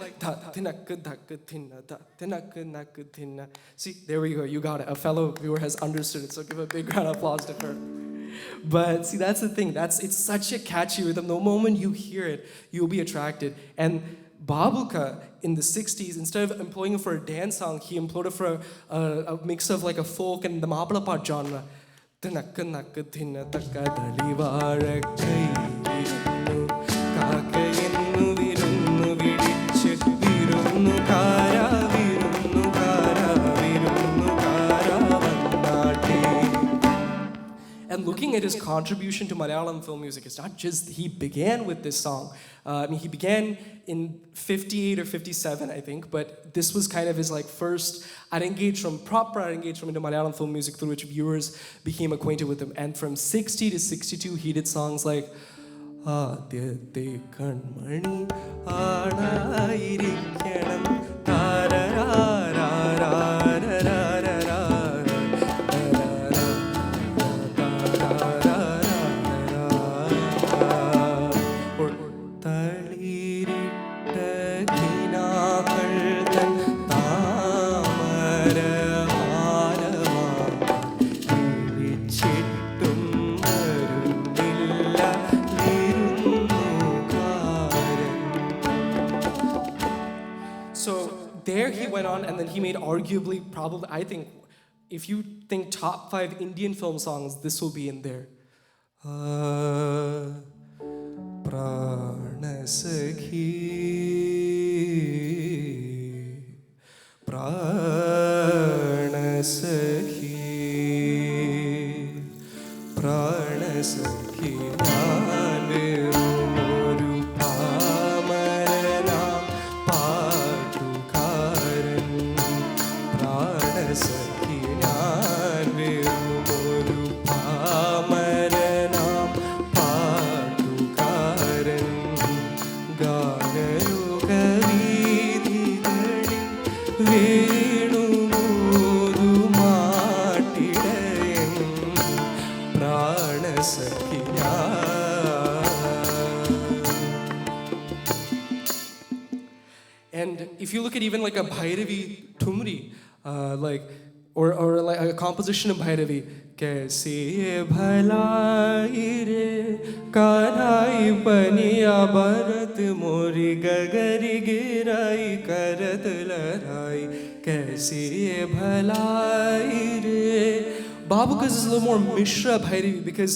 Speaker 1: see, there we go, you got it. A fellow viewer has understood it, so give a big round of applause to her. But see, that's the thing, it's such a catchy rhythm. The moment you hear it, you'll be attracted. And Babuka in the 60s, instead of employing it for a dance song, he employed it for a mix of like a folk and the Mappalapat genre. And looking at his contribution to Malayalam film music, it's not just he began with this song. I mean, he began in 58 or 57, I think, but this was kind of his like first proper engagement into Malayalam film music through which viewers became acquainted with him. And from 60 to 62, he did songs like ആദ്യത്തെ കൺമണി ആണായിരിക്കണം താരരാരാരാരാരാരാ. തളിരിട്ട കിനാക്കൾ തൻ താമരഹാരമായി വിളിച്ചിട്ടും വരുന്നില്ല വിരുന്നുകാരൻ. So there he went on, and then he made arguably, probably, I think, if you think top 5 Indian film songs, this will be in there. Pranasakhi, Pranasakhi, Pranasakhi, naan verumoru pamaranam paatukaran. Pranasakhi, naan verumoru pamaranam പാട്ടുകാരൻ. ഗാനയുഗവീഥികളിൽ വേണുമൂതുമാട്ടിടയൻ പ്രാണസഖി ഞാൻ. And if you look at even like a Bhairavi Tumri, like or like a composition of Bhairavi, कैसे भलाई रे कान्हाई पनिया भरत मोरी गगरी गिराई करत लड़ाई, कैसे भलाई रे. Babukas is a little more Mishra Bhairavi because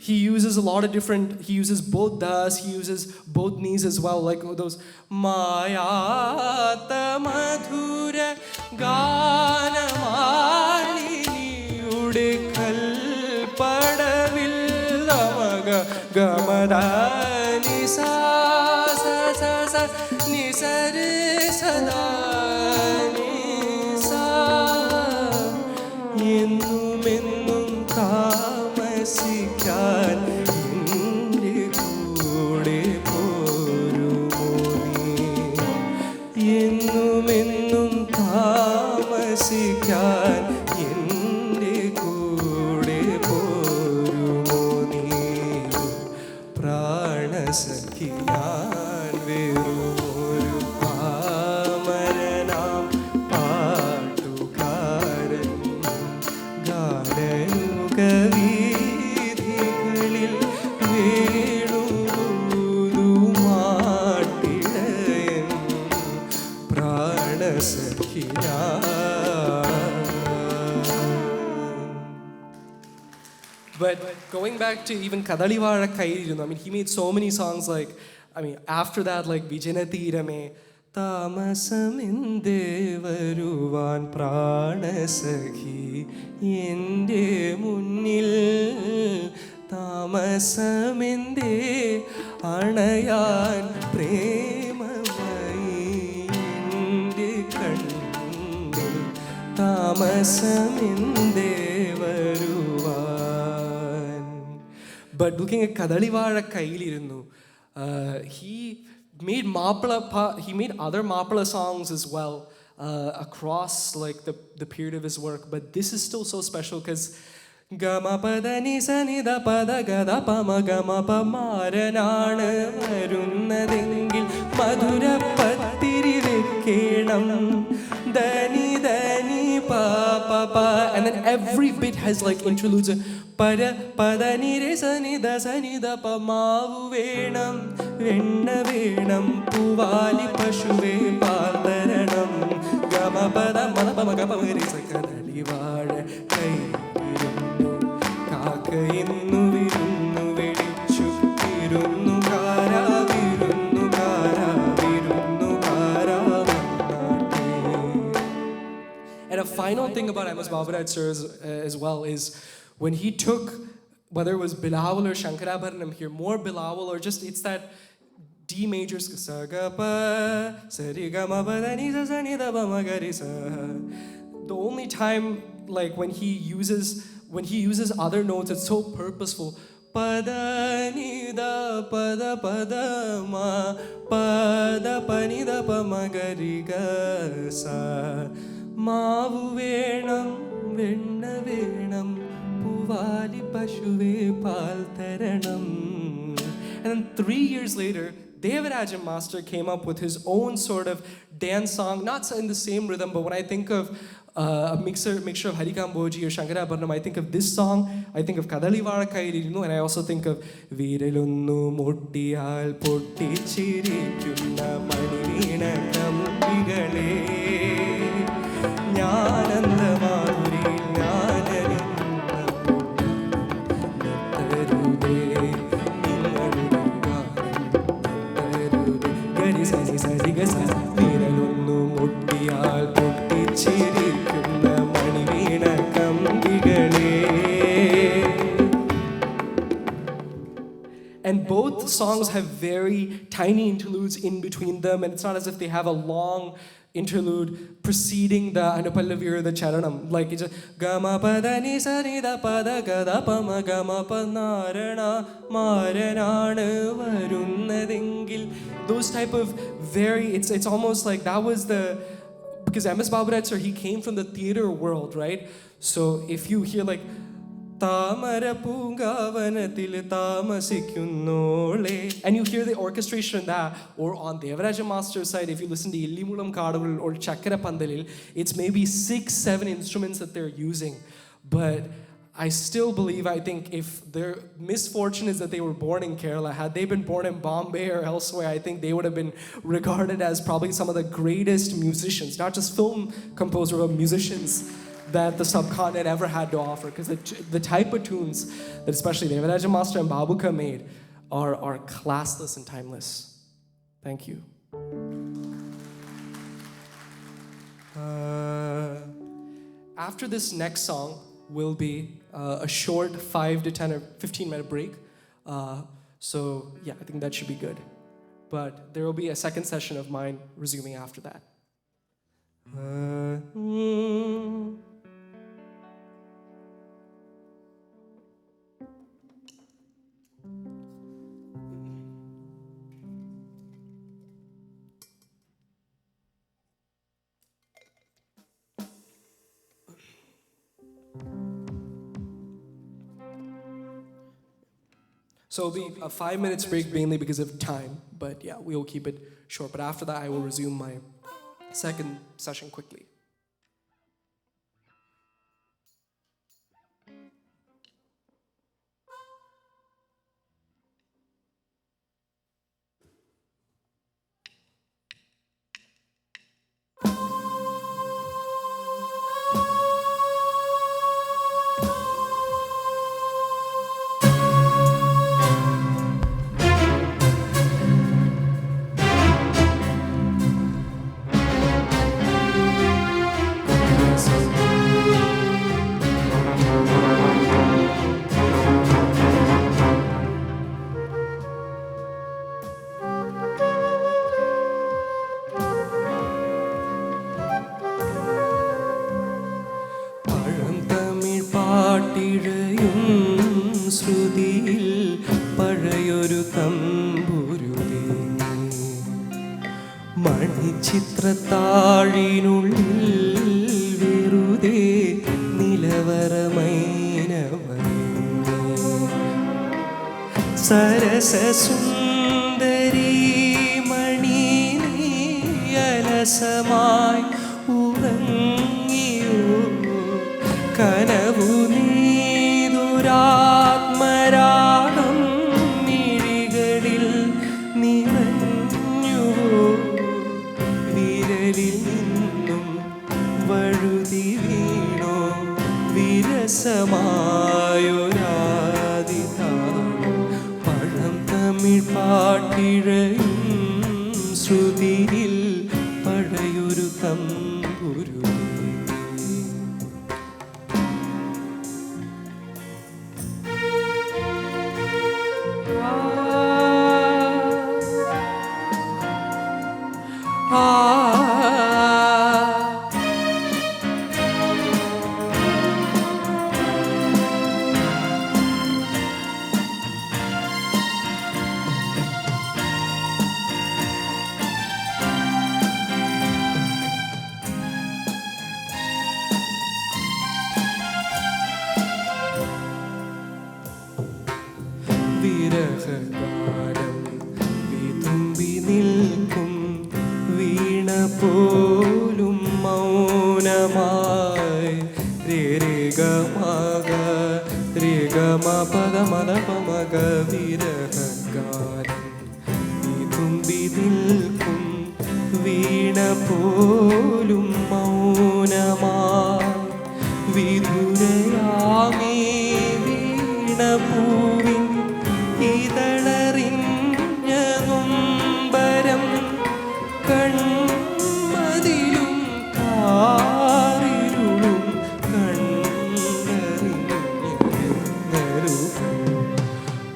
Speaker 1: he uses a lot of different, he uses both das, he uses both knees as well, like those Mayata Madhura Ganamali Udikal Padavil Lamaga Gamadani Sa Sa Sa Sa Nisare Sadani Sa Innum താമസിക്കാൻ എൻ്റെ കൂടെ പോരുമോ നീ. എന്നുമെന്നും താമസിക്കാൻ എൻ്റെ കൂടെ പോരുമോ നീ. പ്രാണസഖി ഞാൻ വെറുമൊരു പാമരനാം പാട്ടുകാരൻ. ഗാനയുഗവീഥികളിൽ വേണുമൂതുമാട്ടിടയൻ പ്രാണസഖി ഞാൻ. But going back to even Kadalivara Kairinu, I mean, he made so many songs like, I mean, after that, like Vijanatirame, താമസമെന്തേ വരുവാൻ പ്രാണസഖി എൻ്റെ മുന്നിൽ, താമസമെന്തേ അണയാൻ പ്രേമമായി എൻ്റെ കണ്ണിൽ, താമസമെന്തേ വരുവാൻ. But looking at Kadalivara Kailirunnu, he made he made other Mappala songs as well across like the period of his work, but this is still so special because Gama pada ni sa ni da pada ga da pa ma ga ma pa maranana varunnadengil madhura pattiri vekkenam dani dani pa pa pa, and then every bit has like interludes. Pada pada ni re sa ni da pa maavu venam venna venam puvali pashuve paadaranam gama pada mana pa ma ga pa ma re sa kadalivara kairunnu kaakayinnu virunnu vedichu virunnu kara virunnu kara virunnu kara vannate. And a final thing about M.S. Baburaj sir as well is when he took, whether it was Bilawal or Shankarabharanam here, more Bilawal or just it's that D major, sa ga pa sa re ga ma pa da ni sa ni da pa ma ga re sa. The only time like when he uses other notes, it's so purposeful. pada ni da pada ma pada pani da pa ma ga ri ga sa maavu venam venna venam puvali pashuve paal taranam. And then 3 years later, Devarajan Master came up with his own sort of dance song, not in the same rhythm, but when I think of a mixture of Harikam Boji or Shankarabharanam, I think of this song, I think of Kadali Varakairinu, and I also think of Viralunnu Muttiyal Potti Chirikunna Maniveena Kambigale Jnananda Madhuri Viralunnu Muttiyal Potti Chirikunna Maniveena Kambigale. And both songs have very tiny interludes in between them, and it's not as if they have a long interlude preceding the Anupallavi or the Charanam. Like it's just Gama Pada Ni Sa Ni Da Pada Ga Da Pa Ma Gama Pa Narana Maranana Varunnadengil. Those type of very, it's almost like that was the, because M.S. Baburaj sir, he came from the theater world, right? So if you hear like Tamara Pungavanatil Tamasikunole, and you hear the orchestration in that, or on Devaraja Master's side, if you listen to Illimulam Kadavul or Chakra Pandalil, it's maybe 6-7 instruments that they're using. But I still believe, I think if their misfortune is that they were born in Kerala, had they been born in Bombay or elsewhere, I think they would have been regarded as probably some of the greatest musicians, not just film composers, but musicians that the subcontinent ever had to offer. Because the type of tunes that especially Devaraja Master and Babuka made are classless and timeless. Thank you. After this next song will be a short 5 to 10 or 15 minute break. So yeah, I think that should be good. But there will be a second session of mine resuming after that. So it'll be a 5 minutes break mainly because of time, but yeah, we will keep it short. But after that, I will resume my second session quickly. ചിത്രത്താഴിനുള്ളിൽ വെറുതെ നിലവറമൈനവനേ സരസസുന്ദരീ മണി നീ അലസമായി ഉറങ്ങിയോ കനവു നീതുരാത്മരാഗം മിഴികളിൽ നിറഞ്ഞുവോ വിരലിൽ നിന്നും വഴുതി വീണോ വിരസമായൊരാദിതാളം പഴം തമിഴ് പാട്ടിഴയും ശ്രുതിയിൽ പഴയൊരു തമ്പുരു വിരഹഗാനം വിതുമ്പി നിൽക്കും വീണ പോലും മൗനമായി രേഗമഗ രേഗമ പദമലപമഗ വിരഹഗാനം വിതുമ്പി നിൽക്കും വീണ പോലും മൗനമായി വിധുരയാമീ വീണപൂവിൻ ഇതളറിഞ്ഞ നൊമ്പരം കൺമതിലും കാറിരുളും കണ്ടറിഞ്ഞു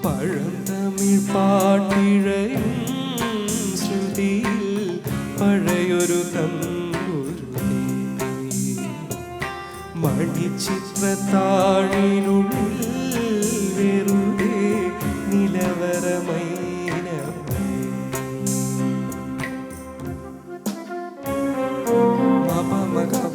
Speaker 1: പഴം തമിഴ് പാട്ടിഴയും ശ്രുതിയിൽ പഴയൊരു തമ്പുരുതി മണിച്ചിത്രത്താഴിനുള്ളിൽ വെറുതെ നിലവരമൈനമൈ മപമകം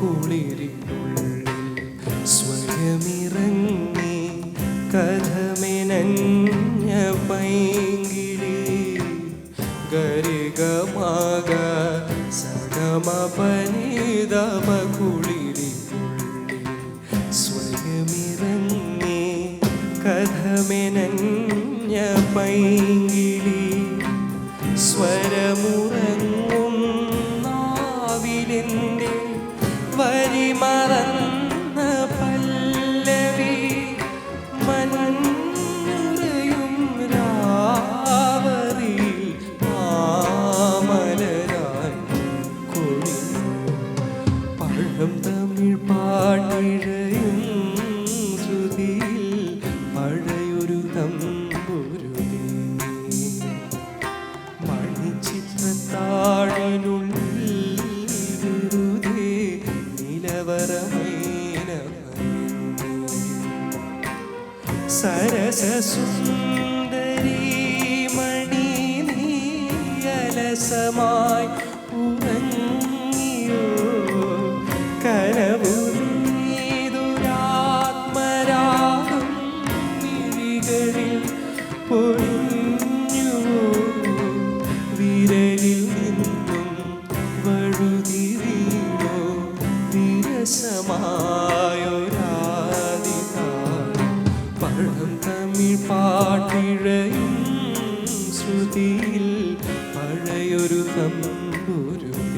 Speaker 1: കുളിരിനുള്ളിൽ സ്വയമിറങ്ങി കഥമെനഞ്ഞ പൈങ്കിളി ഗരിഗമഗ സഗമപനിതമ കുളിരിനുള്ളിൽ സ്വയമിറങ്ങി കഥമെനഞ്ഞ പൈങ്കിളി സ്വരമുറങ്ങും നാവിലെൻ്റെ വരിമറന്ന പല്ലവി മഞ്ഞുറയും രാവറി മാമലരായി കൊഴിഞ്ഞു പഴം തമിഴ് പാട്ടിഴയും ശ്രുതിയിൽ പഴയൊരു തമ്പുരുതി മണിച്ചിത്രത്താഴിനുള്ളിൽ വെറുതെ സരസസുന്ദരീ മണി നീയലസമായി ഉറങ്ങിയോ കനവു നീതുരാത്മരാഗം മിഴികളിൽ പൊഴിഞ്ഞുവോ വിരലിൽ നിന്നും വഴുതി വീണോ വിരസമായൊരാദിതാരം പഴം തമിഴ് പാട്ടിഴയും ശ്രുതിയിൽ പഴയൊരു തമ്പുരുതി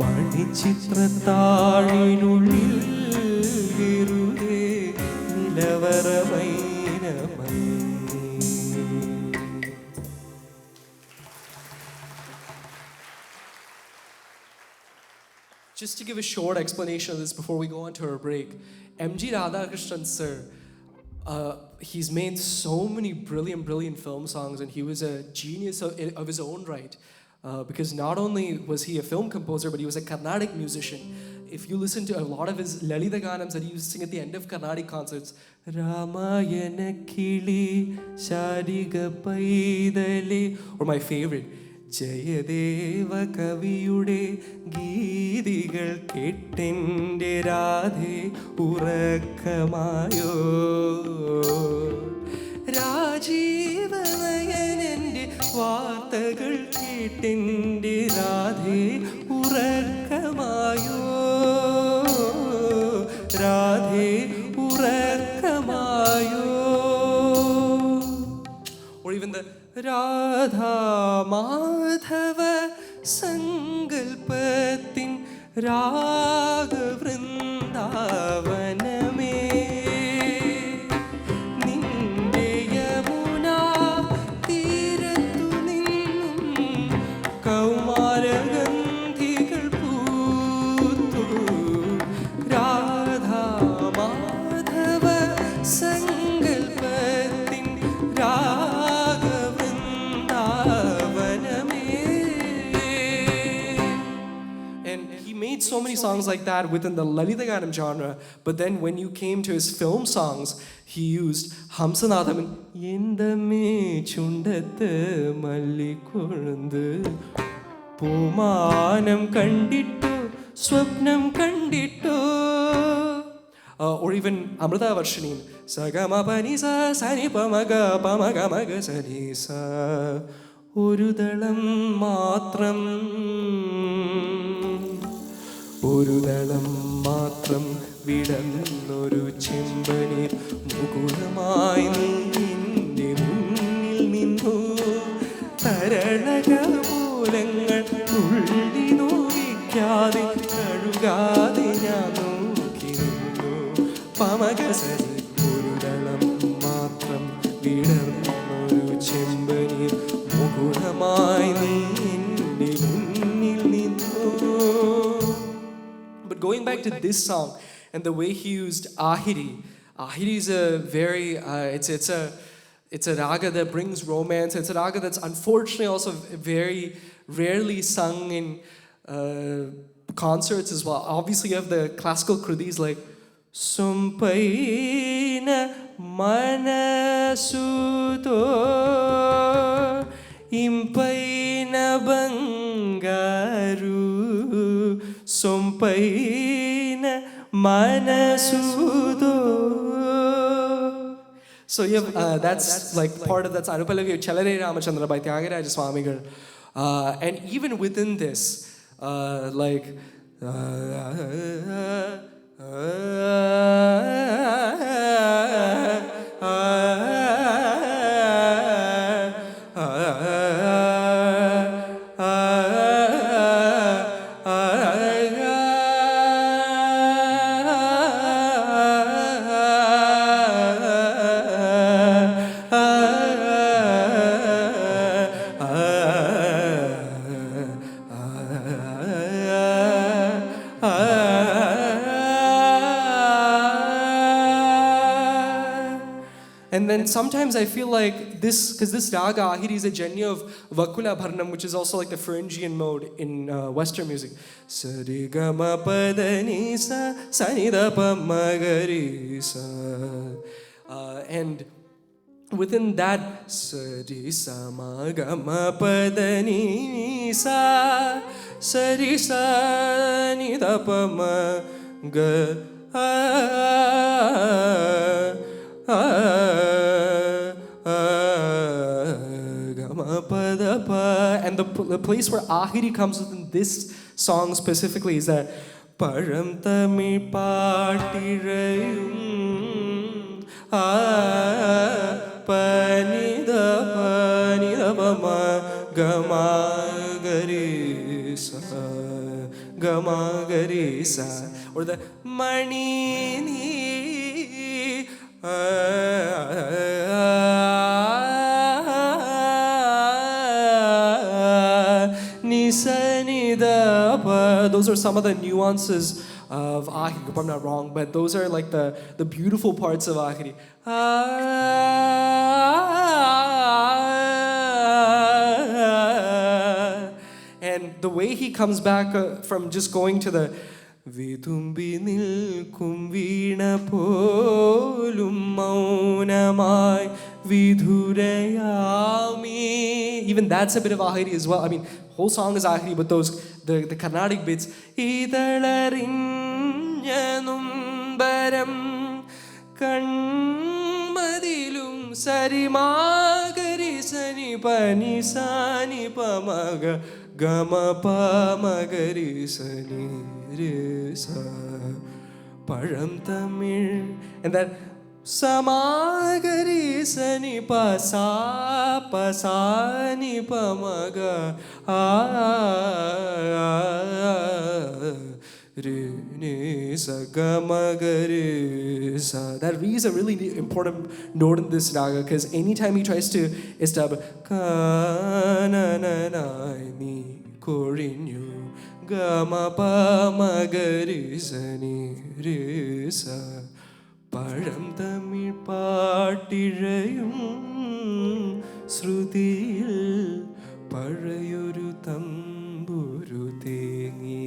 Speaker 1: മണിച്ചിത്രത്താഴിനുള്ളിൽ വെറുതെ നിലവരമൈനമൈ. Just to give a short explanation of this before we go on to our break, M.G. Radhakrishnan sir, he's made so many brilliant film songs, and he was a genius of his own right. Because not only was he a film composer, but he was a Carnatic musician. If you listen to a lot of his Lalita Ganams that he used to sing at the end of Carnatic concerts, Ramayana Kili Shadiga Paidale, or my favorite, Jayadeva കവിയുടെ ഗീതികൾ കേട്ടെൻ്റെ രാധേ ഉറക്കമായോ രാജീവനയനൻ്റെ വാർത്തകൾ കേട്ടെൻ്റെ Radhe ഉറക്കമായോ Radhe ഉറക്കമായോ. Or even the Radha Madhava സങ്കൽപ്പത്തിൻ രാഗവൃന്ദാവനമേ നിന്റെ യമുനാ തീരത്തു നിന്നും കൗമാരഗന്ധികൾ പൂത്തു Radha Madhava സങ്കൽപ്പത്തിൻ And he made so so many songs like that within the Lalita Ganam genre. But then when you came to his film songs, he used Hamsanathaman. Yendame chundathu mallikolundu Pumanam kandittu swapnam kandittu. Or even Amrita Varshanin. Sagama panisa sanipamaga pamagamaga sanisa. Urudalam matram. Urudalam matram vidannoru chimbanir mukulamai ninte munnil ninnu taralaga moolangal ulli novikkade kalugade njan nokki ninnu pamagasari urudalam matram vidannoru chimbanir mukulamai ninte munnil ninnu. But going back to this song and the way he used Ahiri. Ahiri is a very, it's a raga that brings romance. It's a raga that's unfortunately also very rarely sung in concerts as well. Obviously you have the classical krudis like Sumpaina Manasuto Impaina Bangaru Sumpaina Manasudo. So you have that's like part of that's Anupallavi of Chalare Ramachandra by Tyagaraja Swamigal. And even within this, like and then sometimes I feel like this, because this raga, Ahiri, is a jenya of Vakula Bharnam, which is also like the Phrygian mode in Western music. Sarigama padanisa, sanidapa magarisa. And within that, sarisa magama padanisa, sarisa nidapa and the place where Ahiri comes within this song specifically is that Param Tamil Patirayum Panida Panidavama Gama Garisa, or the Manini those are some of the nuances of Ahiri. Hope I'm not wrong, but those are like the beautiful parts of Ahiri. And the way he comes back from just going to the Vidumbi nilkum veena polum maunamai vidhurayami. Even that's a bit of Ahiri as well. I mean, whole song is Ahiri, but the Carnatic bits. Idalarinyanum baram kanmadilum sarimagari sani pani sani pamaga gama pamagari sani resa param tamil, and that samagari sani pasa pasani pamaga that re is a really important note in this raga, because anytime he tries to establish kananani korinyu gama pa magari sani resa param tamil patirayum srutil parayoru tamburu thengi.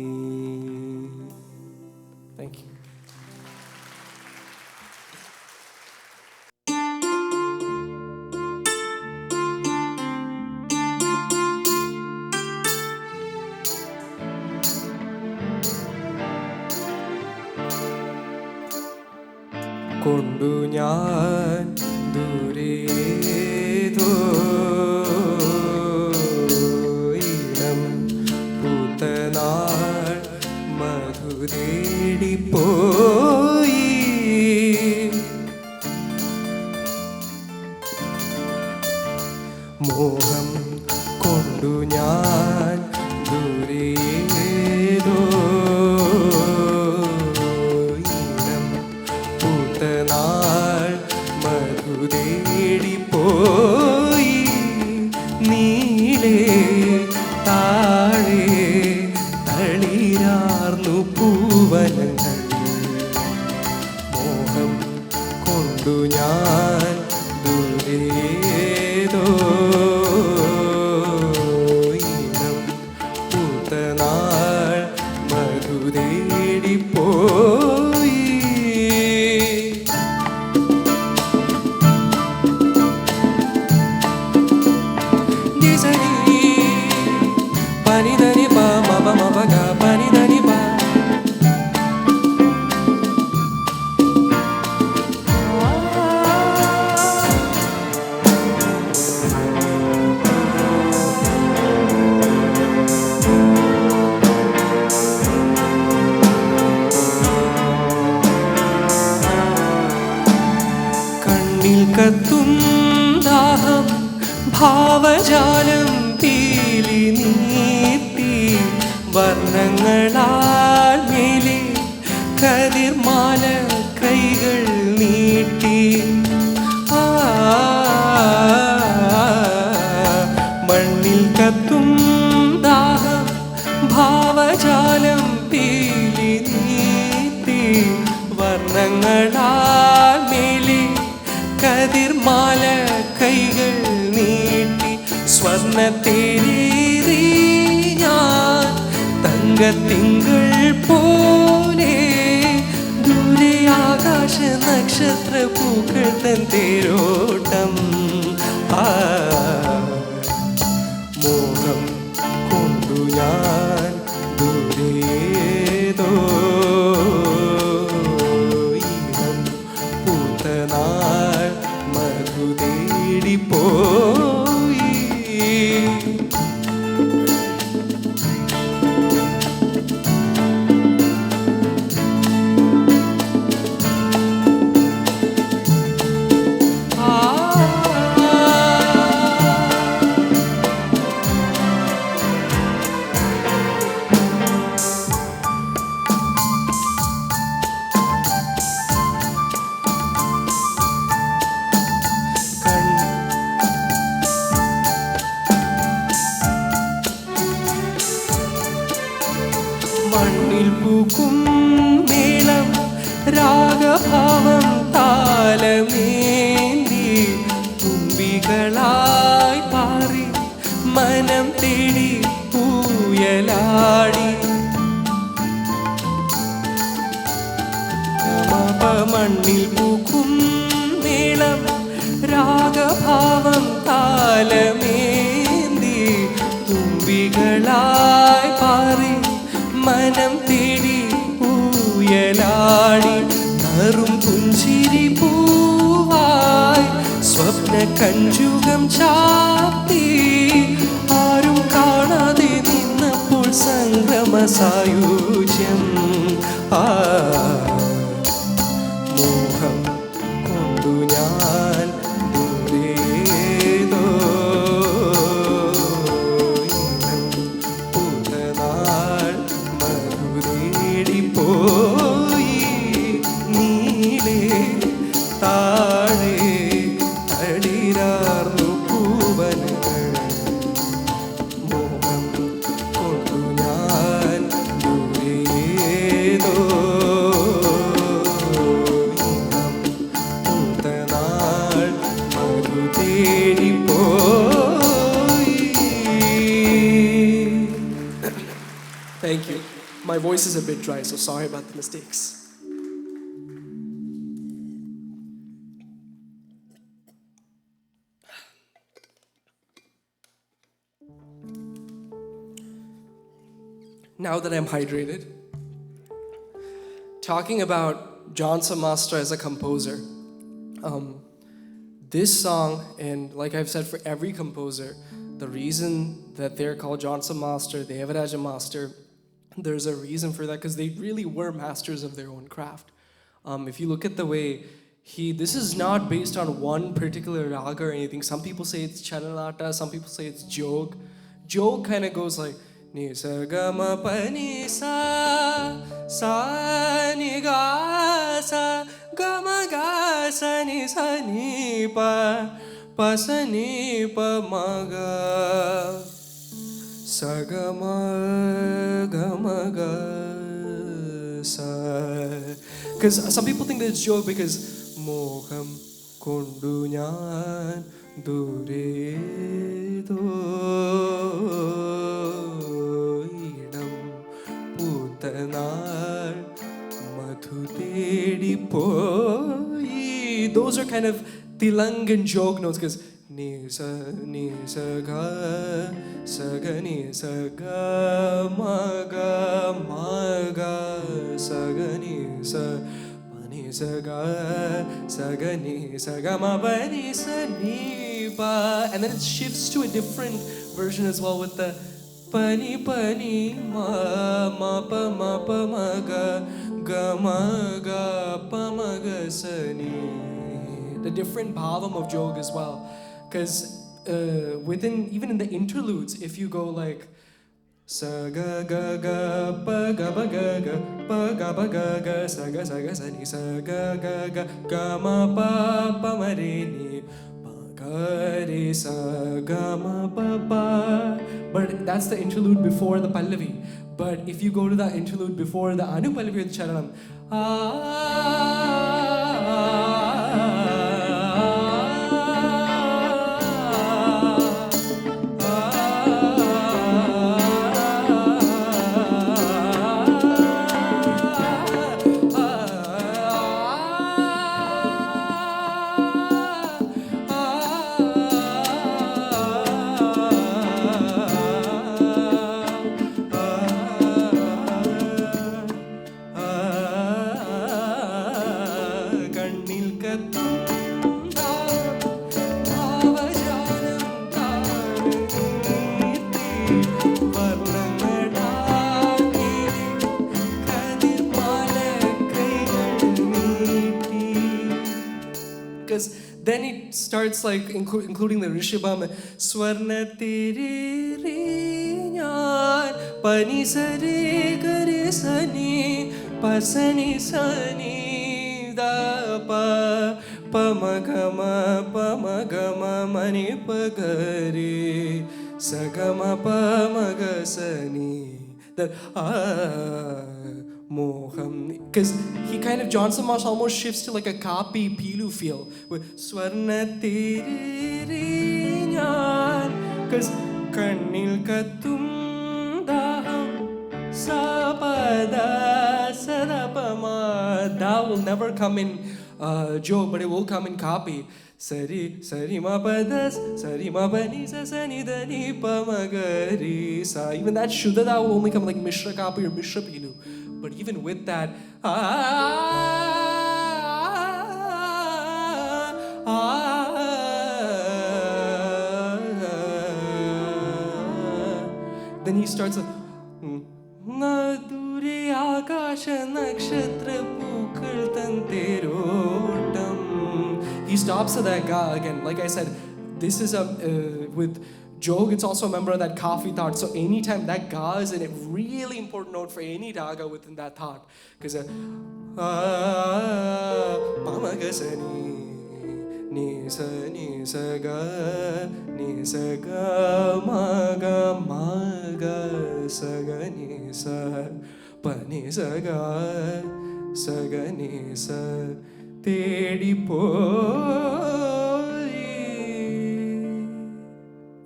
Speaker 1: കൊണ്ടു ഞാൻ ദൂരേതോ ഇടം പൂത്തനാൾ മധു തേടിപ്പോയി. മോഹം കൊണ്ടു ഞാൻ ദൂരേതോ ഇടം പൂത്തനാൾ മധു തേടിപ്പോയി. നീളേ താഴെ തളിരാർന്നു പൂവനങ്ങൾ. മോഹം കൊണ്ടു ഞാൻ ദൂരേതോ ഇടം പൂത്തനാൾ മധു തേടിപ്പോയി. പനിധനി പ മപ മപഗ പനിധനി പ. കണ്ണിൽ കത്തും ദാഹം ഭാവജാലം പീലി നീട്ടി വർണ്ണങ്ങളാൽ മേലെ കതിർമാല കൈകൾ നീട്ടി. മണ്ണിൽ കത്തും ദാഹം ഭാവജാലം പീലി നീട്ടി വർണ്ണങ്ങളാൽ മേലെ കതിർമാല കൈകൾ നീട്ടി. സ്വർണ്ണത്തേരി ഞാൻ തങ്കത്തിങ്കൾ പോലെ ദൂരെ ആകാശ നക്ഷത്ര പൂക്കൾ തൻ തേരോട്ടം. മോഹം കൊണ്ടു ഞാൻ ദൂരേതോ ഇടം പൂത്തനാൾ മധു തേടിപ്പോയി. മണ്ണിൽ പൂക്കും മേളം രാഗഭാവം താലമേന്തി തുമ്പികളായി പാറി മനം തേടി പൂയലാടി. മണ്ണിൽ പൂക്കും മേളം രാഗഭാവം താലമേന്തി തുമ്പികളായി പാറി മനം തേടി പൂയലാടി. നറും പുഞ്ചിരി പൂവായി സ്വപ്ന കഞ്ചുകം ചാത്തി ആരും കാണാതെ നിന്നപ്പോൾ സംഗമ സായുജ്യം. മോഹം കൊണ്ടു ഞാൻ ദൂരേതോ ഇടം പൂത്തനാൾ മധു തേടിപ്പോയി. നീളേ താഴെ തളിരാർന്നു പൂവനങ്ങൾ. മോഹം കൊണ്ടു ഞാൻ ദൂരേതോ ഇടം പൂത്തനാൾ മധു തേടിപ്പോയി. Thank you. My voice is a bit dry, so sorry about the mistakes. Now that I'm hydrated, talking about Johnson Master as a composer. This song, and like I've said for every composer, the reason that they're called Johnson Master, Devaraja Master, there's a reason for that because they really were masters of their own craft. If you look at the way this is not based on one particular raga or anything. Some people say it's Chanalata, some people say it's Jog. Jog kind of goes like ni sa ga ma pa ni sa ni ga sa ni pa sa ni pa ma ga sa ga ma ga sa. Because some people think that it's Jog because Moham kondu njan dure idam putanar madhu tedi poi. Those are kind of Tilang and Jog notes because ni sa ga ni sa ga ma ga sa ga ni sa sa ga ni sa ga ma pa ni sa ni pa, and then it shifts to a different version as well with the pa ni ma pa ma ga pa ma ga sa ni. The different bhavam of Jog as well, because within even in the interludes, if you go like sa ga ga ga pa ga ba ga sa ga sa ni sa ga ma pa ma re ni pa ga re sa ga ma pa. But that's the interlude before the Pallavi. But if you go to the interlude before the Anupallavi with Charanam, then it starts like including the Rishabham. Swarna tiri nyan pani sari kari sani pasani sani da pa ma ga mani pagari sagama pa ma ga sani. That Moham, because he kind of, Johnson Marsh almost shifts to like a Kapi Pilu feel with Swarna Tiri Nyan, because Karnil Katum Daham Sapada Sadapama. That will never come in Jog, but it will come in Kapi. Sari ma padas, sari ma pani sa sani dani pa magari sa. Even that Shuddha, that will only come like Mishra Kapi or Mishra Pilu. But even with that, then he starts a Naduri Akasha Nakshatra Pukal Tanterotam. He stops at that ga again. Like I said, this is with Jog, it's also a member of that Kafi thought. So anytime that ga is a really important note for any raga within that thought. Because ni sa ga ma ga sa ga ni sa pa ni sa ga ni sa tedi poi.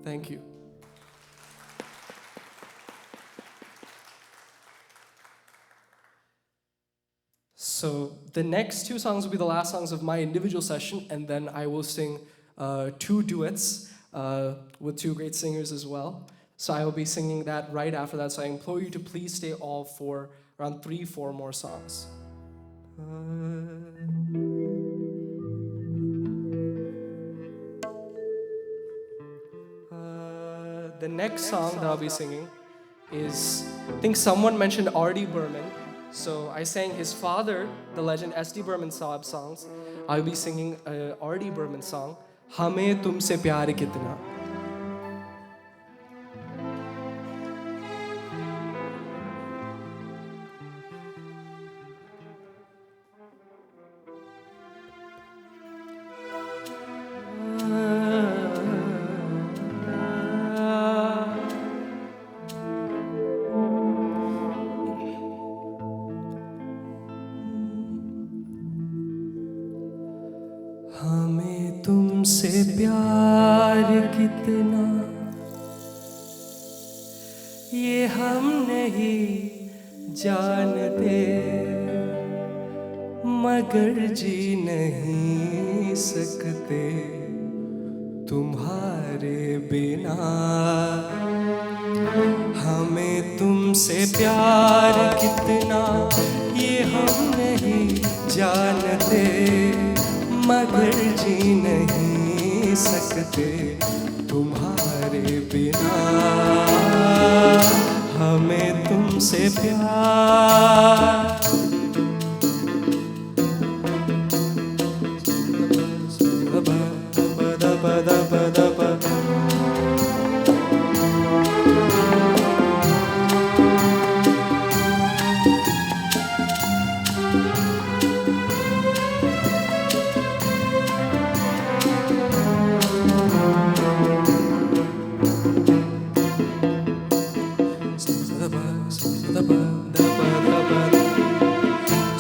Speaker 1: Thank you. So the next two songs will be the last songs of my individual session, and then I will sing two duets with two great singers as well. So I will be singing that right after that. So I implore you to please stay all for around 3-4 more songs. The next song that I'll be singing is, I think someone mentioned R.D. Burman. So I sang his father, the legend S.D. Burman Saab songs. I'll be singing a R.D. Burman song, Hame Tumse Pyar Kitna. हमें तुमसे प्यार कितना ये हम नहीं जानते, मगर जी नहीं सकते तुम्हारे बिना। हमें तुमसे प्यार कितना ये हम नहीं जानते, मगर जी नहीं सकते तुम्हारे बिना। हमें तुमसे प्यार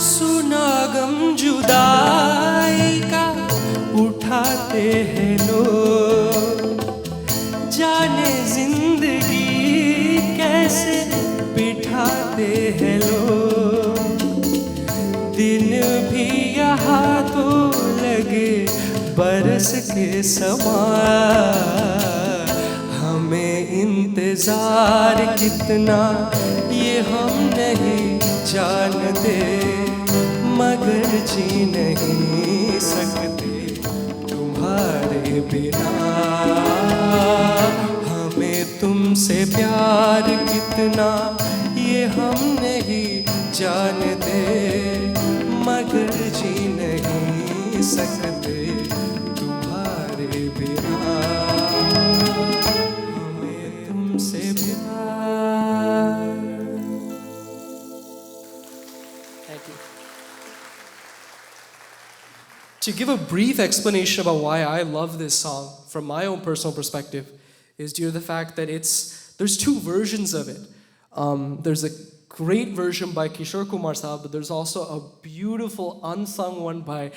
Speaker 1: सुनागम जुदाई का उठाते हैं लोग, जाने जिंदगी कैसे बिठाते हैं लोग। दिन भी यहाँ तो लगे बरस के समान, हमें इंतजार कितना ये हम नहीं जानते, मगर जी नहीं सकते तुम्हारे बिना। हमें तुमसे प्यार कितना ये हम नहीं जानते, मगर जी नहीं सकते तुम्हारे बिना। हमें तुमसे प्यार। Thank you. To give a brief explanation about why I love this song from my own personal perspective is due to the fact that there's two versions of it. There's a great version by Kishore Kumar Saab, but there's also a beautiful unsung one by,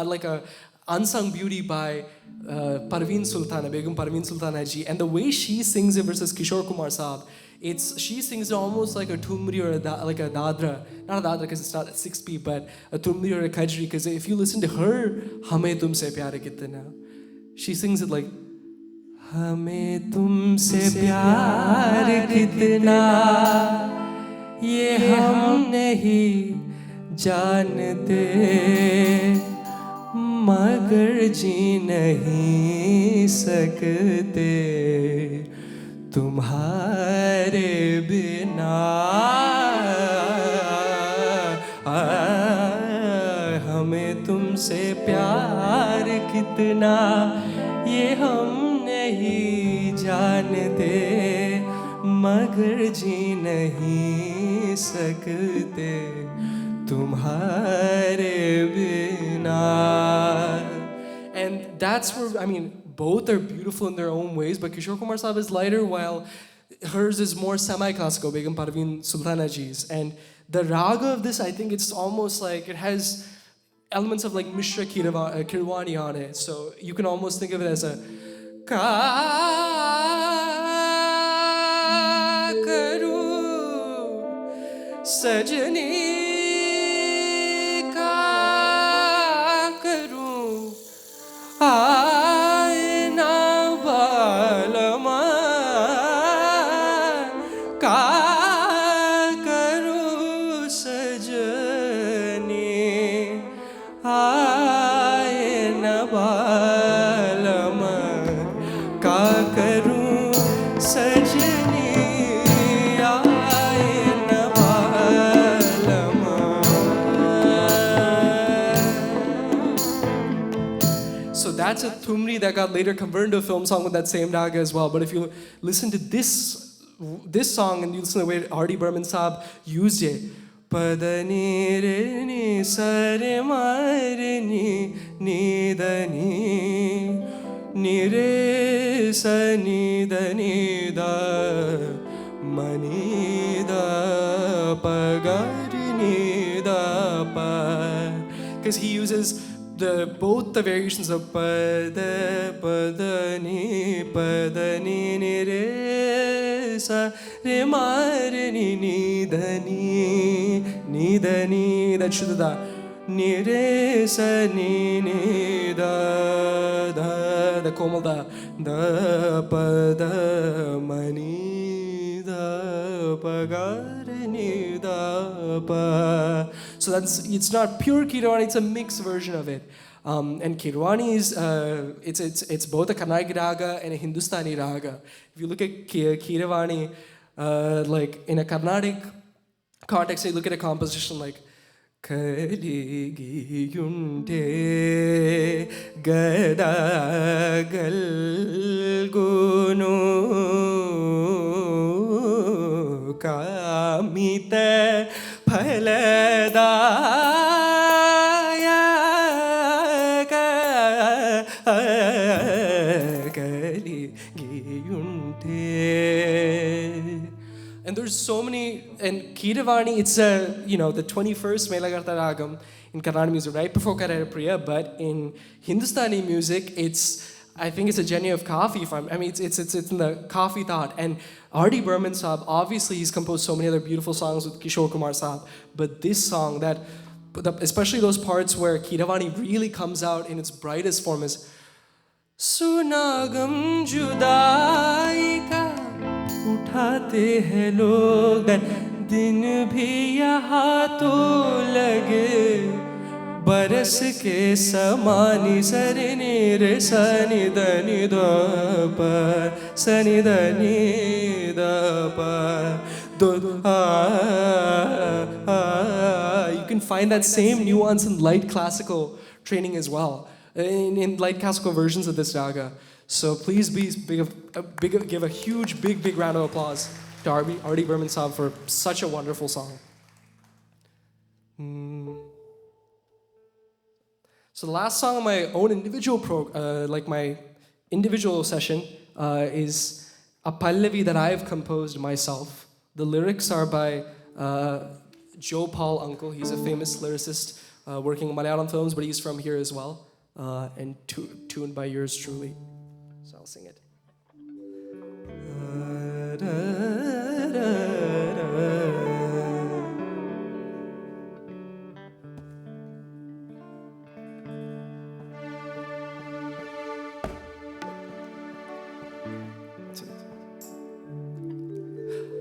Speaker 1: like a unsung beauty by Parveen Sultana, Begum Parveen Sultana ji. And the way she sings it versus Kishore Kumar Saab, she sings it almost like a tumri or like a dadra. Not a dadra because it's not a 6p, but a tumri or a kajri. Because if you listen to her, Hame Tumse Pyar Kitna, she sings it like, Hame Tumse Pyar Kitna ये हम नहीं जानते, मगर जी नहीं सकते तुम्हारे बिना। हमें तुमसे प्यार कितना ये हम नहीं जानते, मगर जी नहीं सकते तुम्हारे बिना। And that's where, both are beautiful in their own ways, but Kishore Kumar Saab is lighter while hers is more semi-classical, Begum Parveen Sultana ji's. And the raga of this, I think it's almost like it has elements of like Mishra Kirwani on it. So you can almost think of it as a Sajani ka karu aina balama ka karu sajani that's a Thumri that got later converted to a film song with that same raga as well. But if you listen to this song and you listen to the way R.D. Burman Saab used it, pada ni re ni sa re ma re ni da ni re sa ni da ma ni da pa ga re ni da pa, because he uses both the variations of pada ni re sa re ma re ni da ni that shuddha da ni re sa ni da the komal da pa da ma ni da pa ga re ni da pa. So it's not pure Kirwani, it's a mixed version of it. And Kirwani is it's both a Carnatic raga and a Hindustani raga. If you look at Kirwani, like in a Carnatic context, you look at a composition like Kaligi yunte gadagal gunu kamita phaladaya kaligi yunte. And there's so many, and Keeravani, it's the 21st Melagartha Ragam in Carnatic music, right before Karara Priya, but in Hindustani music, I think it's a Jenny of Kafi. It's in the Kafi thought. And R.D. Burman Saab, obviously he's composed so many other beautiful songs with Kishore Kumar Saab, but this song, especially those parts where Keeravani really comes out in its brightest form, is Sunagam Judai ka उठाते हैं लोग दिन भी यहाँ तो लगे बरस के समानी सरिनी रे सनि धनि द प सनि धनि द प do. You can find that same nuance in light classical training as well, in light classical versions of this raga. So please give a huge, big round of applause to R.D. Burman Saab for such a wonderful song. So the last song on my own individual my individual session is a pallavi that I have composed myself. The lyrics are by Joe Paul Uncle. He's a famous lyricist working in Malayalam films, but he's from here as well, and tuned by yours truly. So I'll sing it.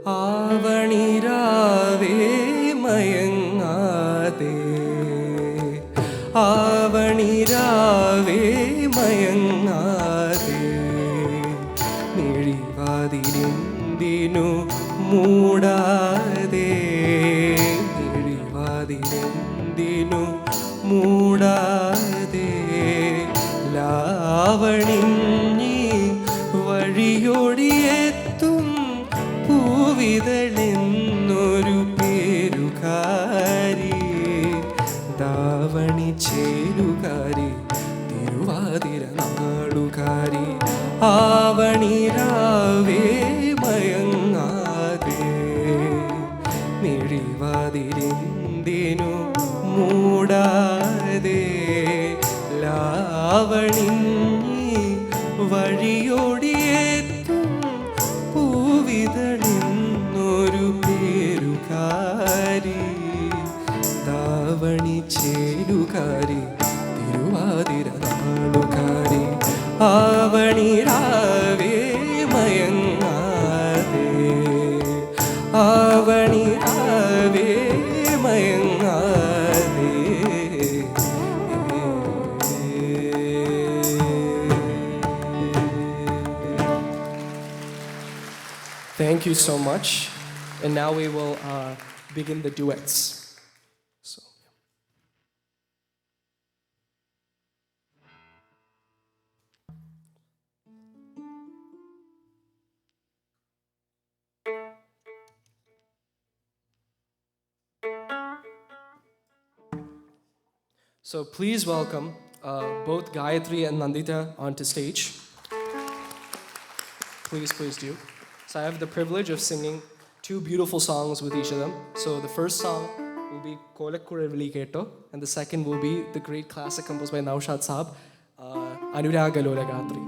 Speaker 1: Avani rave mayangade, Avani rave mayangade, Nirivadinindinu moodade, Nirivadinindinu moodade, Lavaninni variyodiyettum പൂവിതളെന്നൊരു പേരുകാരി davani ചേരുകാരി Thiruvathira നാടുകാരി Avani രാവേ മയങ്ങാതെ മിഴിവാതിരെന്തിനു മൂടാതെ Lavani വഴിയോടിയെത്തും പൂവിതളിന്നൊരു പേരുകാരി davani ചേരുകാരി Thiruvathira നാടുകാരി Avani രാവേ മയങ്ങാതെ Avani രാവേ മയങ്ങാതെ. Thank you so much. And now we will begin the duets. So. So please welcome both Gayatri and Nandita onto stage. Please do. So I have the privilege of singing 2 beautiful songs with each of them. So the first song will be Kolakkuravili Ketto, and the second will be the great classic composed by Naushad Saab, Anuragalola Gatri.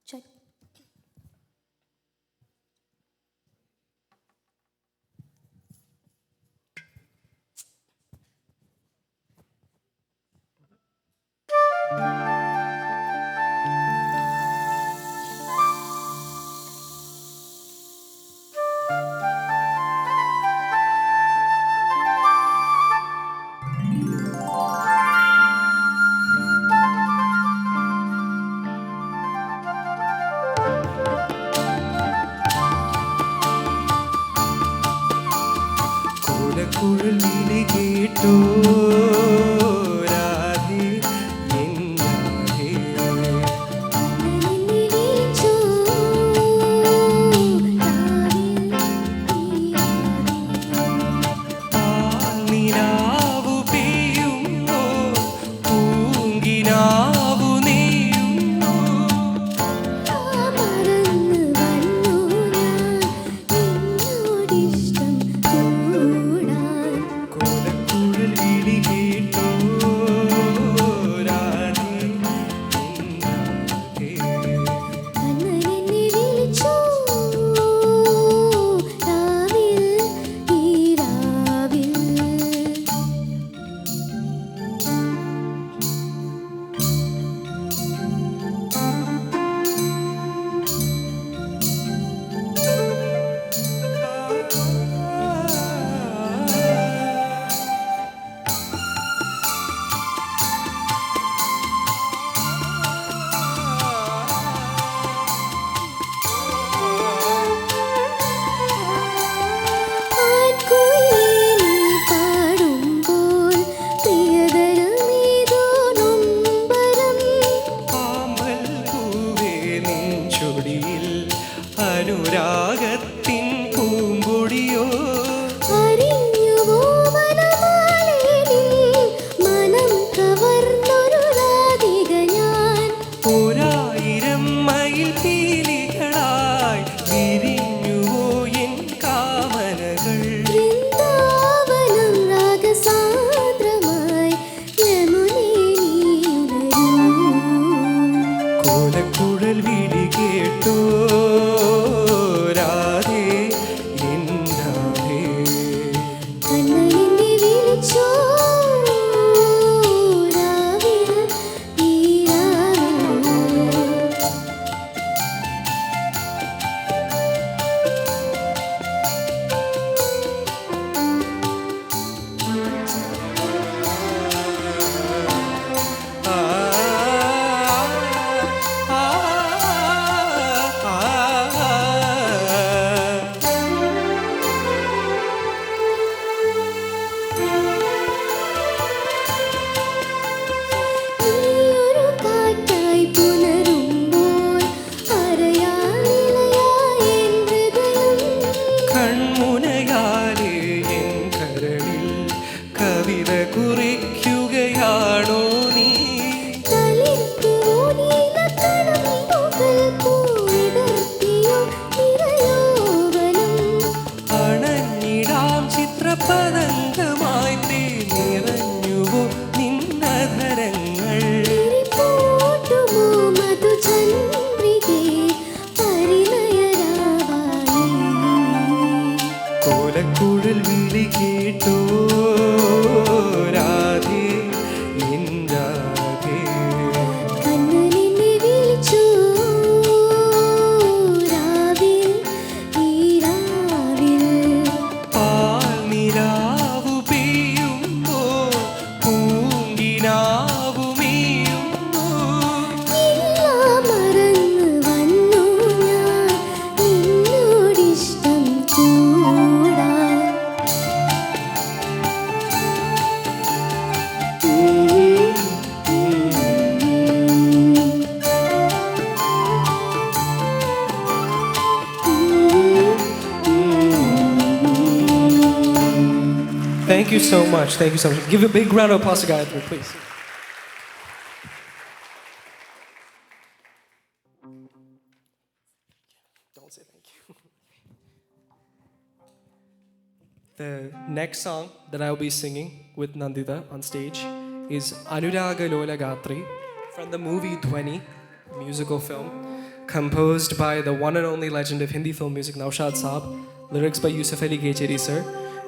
Speaker 2: Check.
Speaker 1: കുഴൽവിളി കേട്ടോ Radhe N Radhe നിലാവു പെയ്യുന്നു പൂങ്കിനാവു നെയ്യുന്നു കുഴൽവിളി കേട്ടോ Radhe N Radhe അനുരാഗത്തിൻ പൂമ്പൊടിയോ ഒരായിരം മയിൽ പീലികളായി വിരിഞ്ഞുവോ N കാമനകൾ കോലക്കുഴൽ വിളി കേട്ടോ Radhe N Radhe കൺമുനയാലേ N കരളിൽ കവിത കുറിക്കുകയാണോ നീ അണഞ്ഞിടാം ചിത്രപതംഗമായി നിറഞ്ഞുവോ നിന്നധരങ്ങൾ കോലക്കുഴൽ വിളി കേട്ടോ രാധേ എൻ രാധേ.
Speaker 2: കണ്ണനെന്നെ വിളിച്ചു രാവിൽ ഈ രാവിൽ.
Speaker 1: പാൽനിലാവു പെയ്യുമ്പോ പൂങ്കിനാവു മെയ്യുമ്പോ
Speaker 2: എല്ലാം മറന്നു വന്നു ഞാൻ നിന്നോടിഷ്ടം കൂടാൻ.
Speaker 1: Thank you so much. Thank you so much. Give a big round of applause to Gayatri, please. Don't say thank you. The next song that I'll be singing with Nandita on stage is Anuraga Lola Gatri from the movie Dhwani, musical film, composed by the one and only legend of Hindi film music Naushad Saab, lyrics by Yusuf Ali Gecheri sir,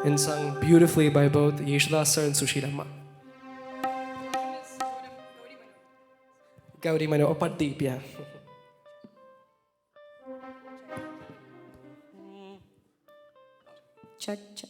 Speaker 1: and sung beautifully by both Yeshdas sir and Sushilamma. Gauri Mano Opaddeep, yeah.
Speaker 2: Cha-cha.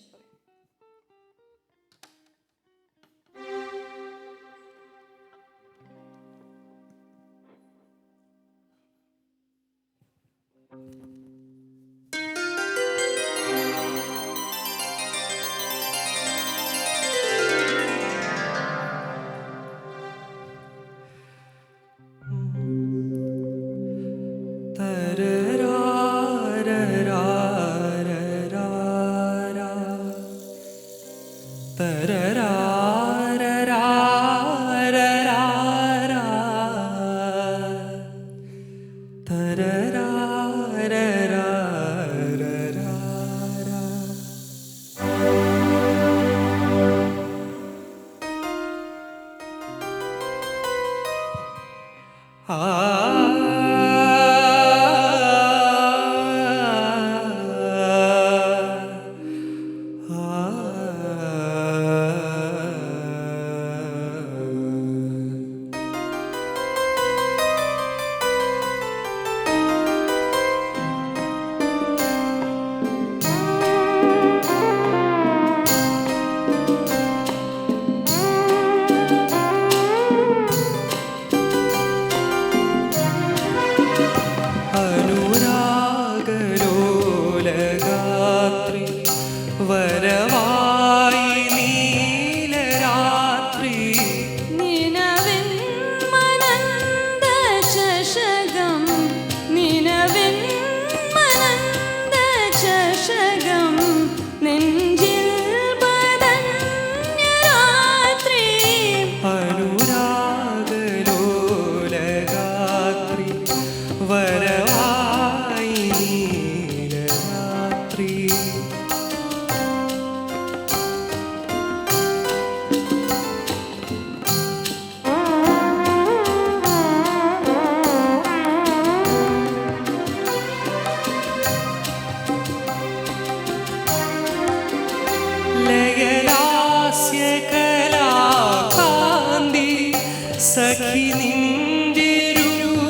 Speaker 1: സഖി നിന്റെ രൂപമേകി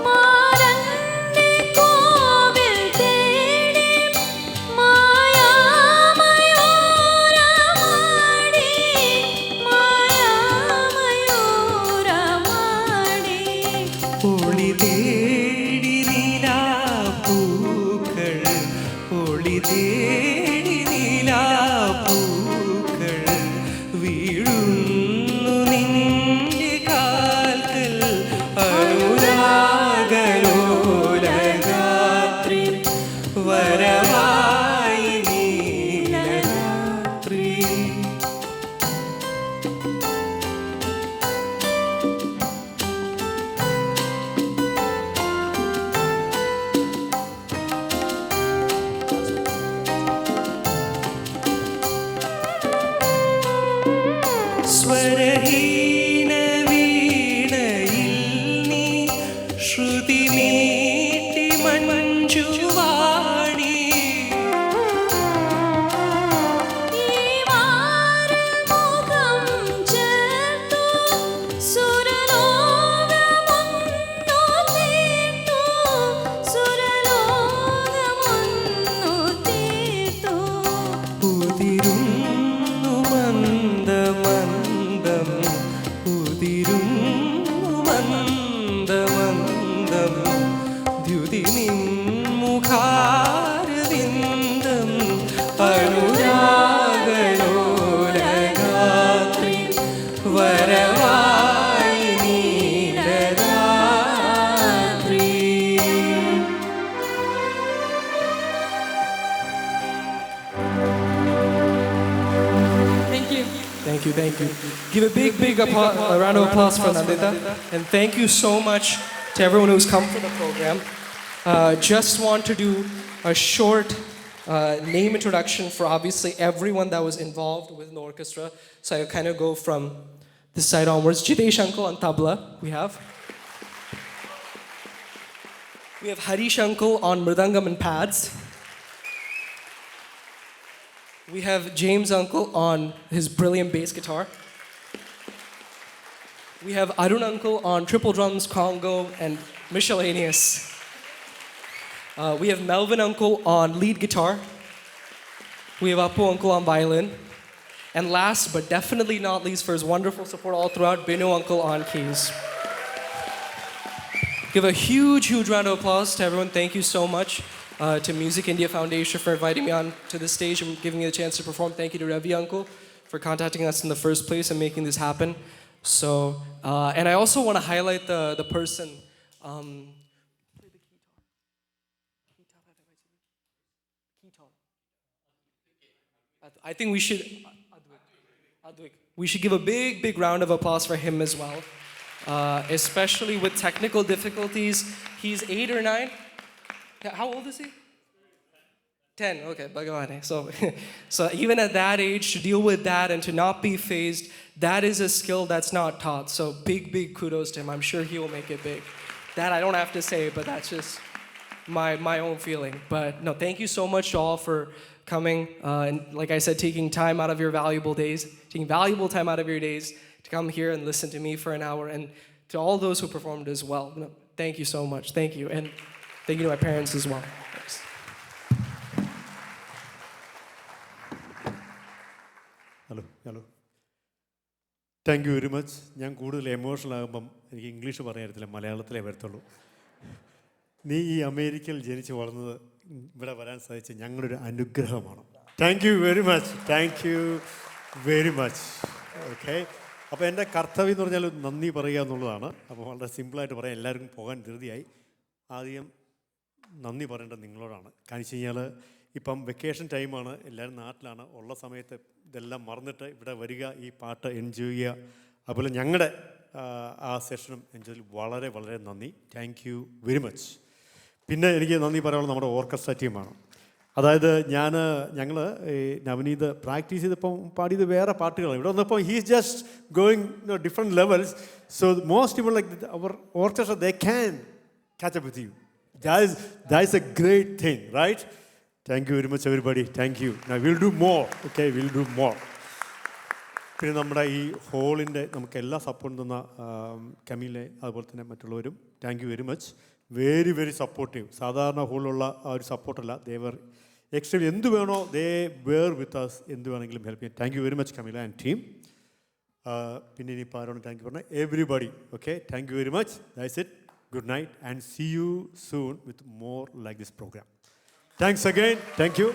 Speaker 2: മാരന്റെ കോവിൽ തേടി മായാമയൂരമാടി മായാമയൂരമാടി
Speaker 1: ഒളി തേടി നിലാപ്പൂക്കൾ ഒളി തേടി നിലാപ്പൂക്കൾ വീഴുന്നു നിന്റെ കാൽക്കൽ അനുരാഗലോലഗാത്രി വരവായി നീലരാത്രി. ദ്യുതി നിൻമുഖാരവിന്ദം അനുരാഗലോലഗാത്രി വരവായി നീലരാത്രി. Thank you, thank you. Give a big round of applause for Nandita. And thank you so much to everyone who's come for the program. Just want to do a short name introduction for obviously everyone that was involved with the orchestra. So I kind of go from this side onwards. Jitesh uncle on tabla, we have. We have Harish uncle on mridangam and pads. We have James uncle on his brilliant bass guitar. We have Arun uncle on triple drums, congo, and miscellaneous. We have Melvin uncle on lead guitar. We have Appu uncle on violin. And last but definitely not least, for his wonderful support all throughout, Binu uncle on keys. Give a huge round of applause to everyone. Thank you so much. To Music India Foundation for inviting me on to the stage and giving me the chance to perform. Thank you to Ravi uncle for contacting us in the first place and making this happen. So, and I also want to highlight the person. I think we should. We should give a big round of applause for him as well, especially with technical difficulties. He's 8 or 9. How old is he? 10. Okay, Bhagavane. So even at that age, to deal with that and to not be phased, that is a skill that's not taught. So big kudos to him. I'm sure he will make it big. That I don't have to say, but that's just my own feeling. But no, thank you so much to all for coming. And like I said, taking time out of your valuable time out of your days to come here and listen to me for an hour. And to all those who performed as well. No, thank you so much. Thank you. And thank you to my parents as well. Thanks.
Speaker 3: Hello. Thank you very much. ഞാൻ കൂടുതൽ emotional ആകുമ്പം എനിക്ക് English പറയാറില്ല, മലയാളത്തിലേ വരത്തുള്ളൂ. നീ ഈ അമേരിക്കയിൽ ജനിച്ച് വളർന്നത് ഇവിടെ വരാൻ സാധിച്ച ഞങ്ങളൊരു അനുഗ്രഹമാണ്. Thank you very much. Okay, അപ്പോൾ എൻ്റെ കർത്തവ്യം എന്ന് പറഞ്ഞാൽ നന്ദി പറയുക എന്നുള്ളതാണ്. അപ്പോൾ വളരെ സിമ്പിളായിട്ട് പറയാം, എല്ലാവർക്കും പോകാൻ ധൃതിയായി. ആദ്യം നന്ദി പറയേണ്ടത് നിങ്ങളോടാണ്. കാരണം വെച്ച് കഴിഞ്ഞാൽ ഇപ്പം വെക്കേഷൻ ടൈമാണ്, എല്ലാവരും നാട്ടിലാണ്. ഉള്ള സമയത്ത് ഇതെല്ലാം മറന്നിട്ട് ഇവിടെ വരിക, ഈ പാട്ട് എൻജോയ് ചെയ്യുക. അതുപോലെ ഞങ്ങളുടെ ആ സെഷനും എൻജോയ് വളരെ നന്ദി. Thank you very much. പിന്നെ എനിക്ക് നന്ദി പറയാനുള്ളത് നമ്മുടെ ഓർക്കസ്ട്ര ടീമാണ്. അതായത് ഞങ്ങൾ നവനീത് പ്രാക്ടീസ് ചെയ്തപ്പം പാടിയത് വേറെ പാട്ടുകളാണ്. ഇവിടെ വന്നപ്പോൾ he's just going different levels. So most people like അവർ orchestra they can catch up with you. That is a great thing, right? Thank you very much, everybody. Thank you. Now we'll do more. Okay, we'll do more. പിന്നെ നമ്മുടെ ഈ ഹോളിൻ്റെ നമുക്ക് എല്ലാ സപ്പോർട്ടും തന്ന കമീലെ അതുപോലെ തന്നെ മറ്റുള്ളവരും thank you very much. Very supportive. സാധാരണ ഹോളിലുള്ള ആ ഒരു സപ്പോർട്ടല്ല, ദേവർ എക്സ്ട്രീം. എന്ത് വേണോ ദേ വേർ വിത്ത് അസ്, എന്ത് വേണമെങ്കിലും ഹെൽപ്പ് ചെയ്യാം. Thank you very much Camilla and team. പിന്നെ ഇനിയിപ്പോൾ ആരോട് താങ്ക് യു പറഞ്ഞാൽ everybody. Okay, thank you very much. That's it. Good night and see you soon with more like this program. Thanks again. Thank you.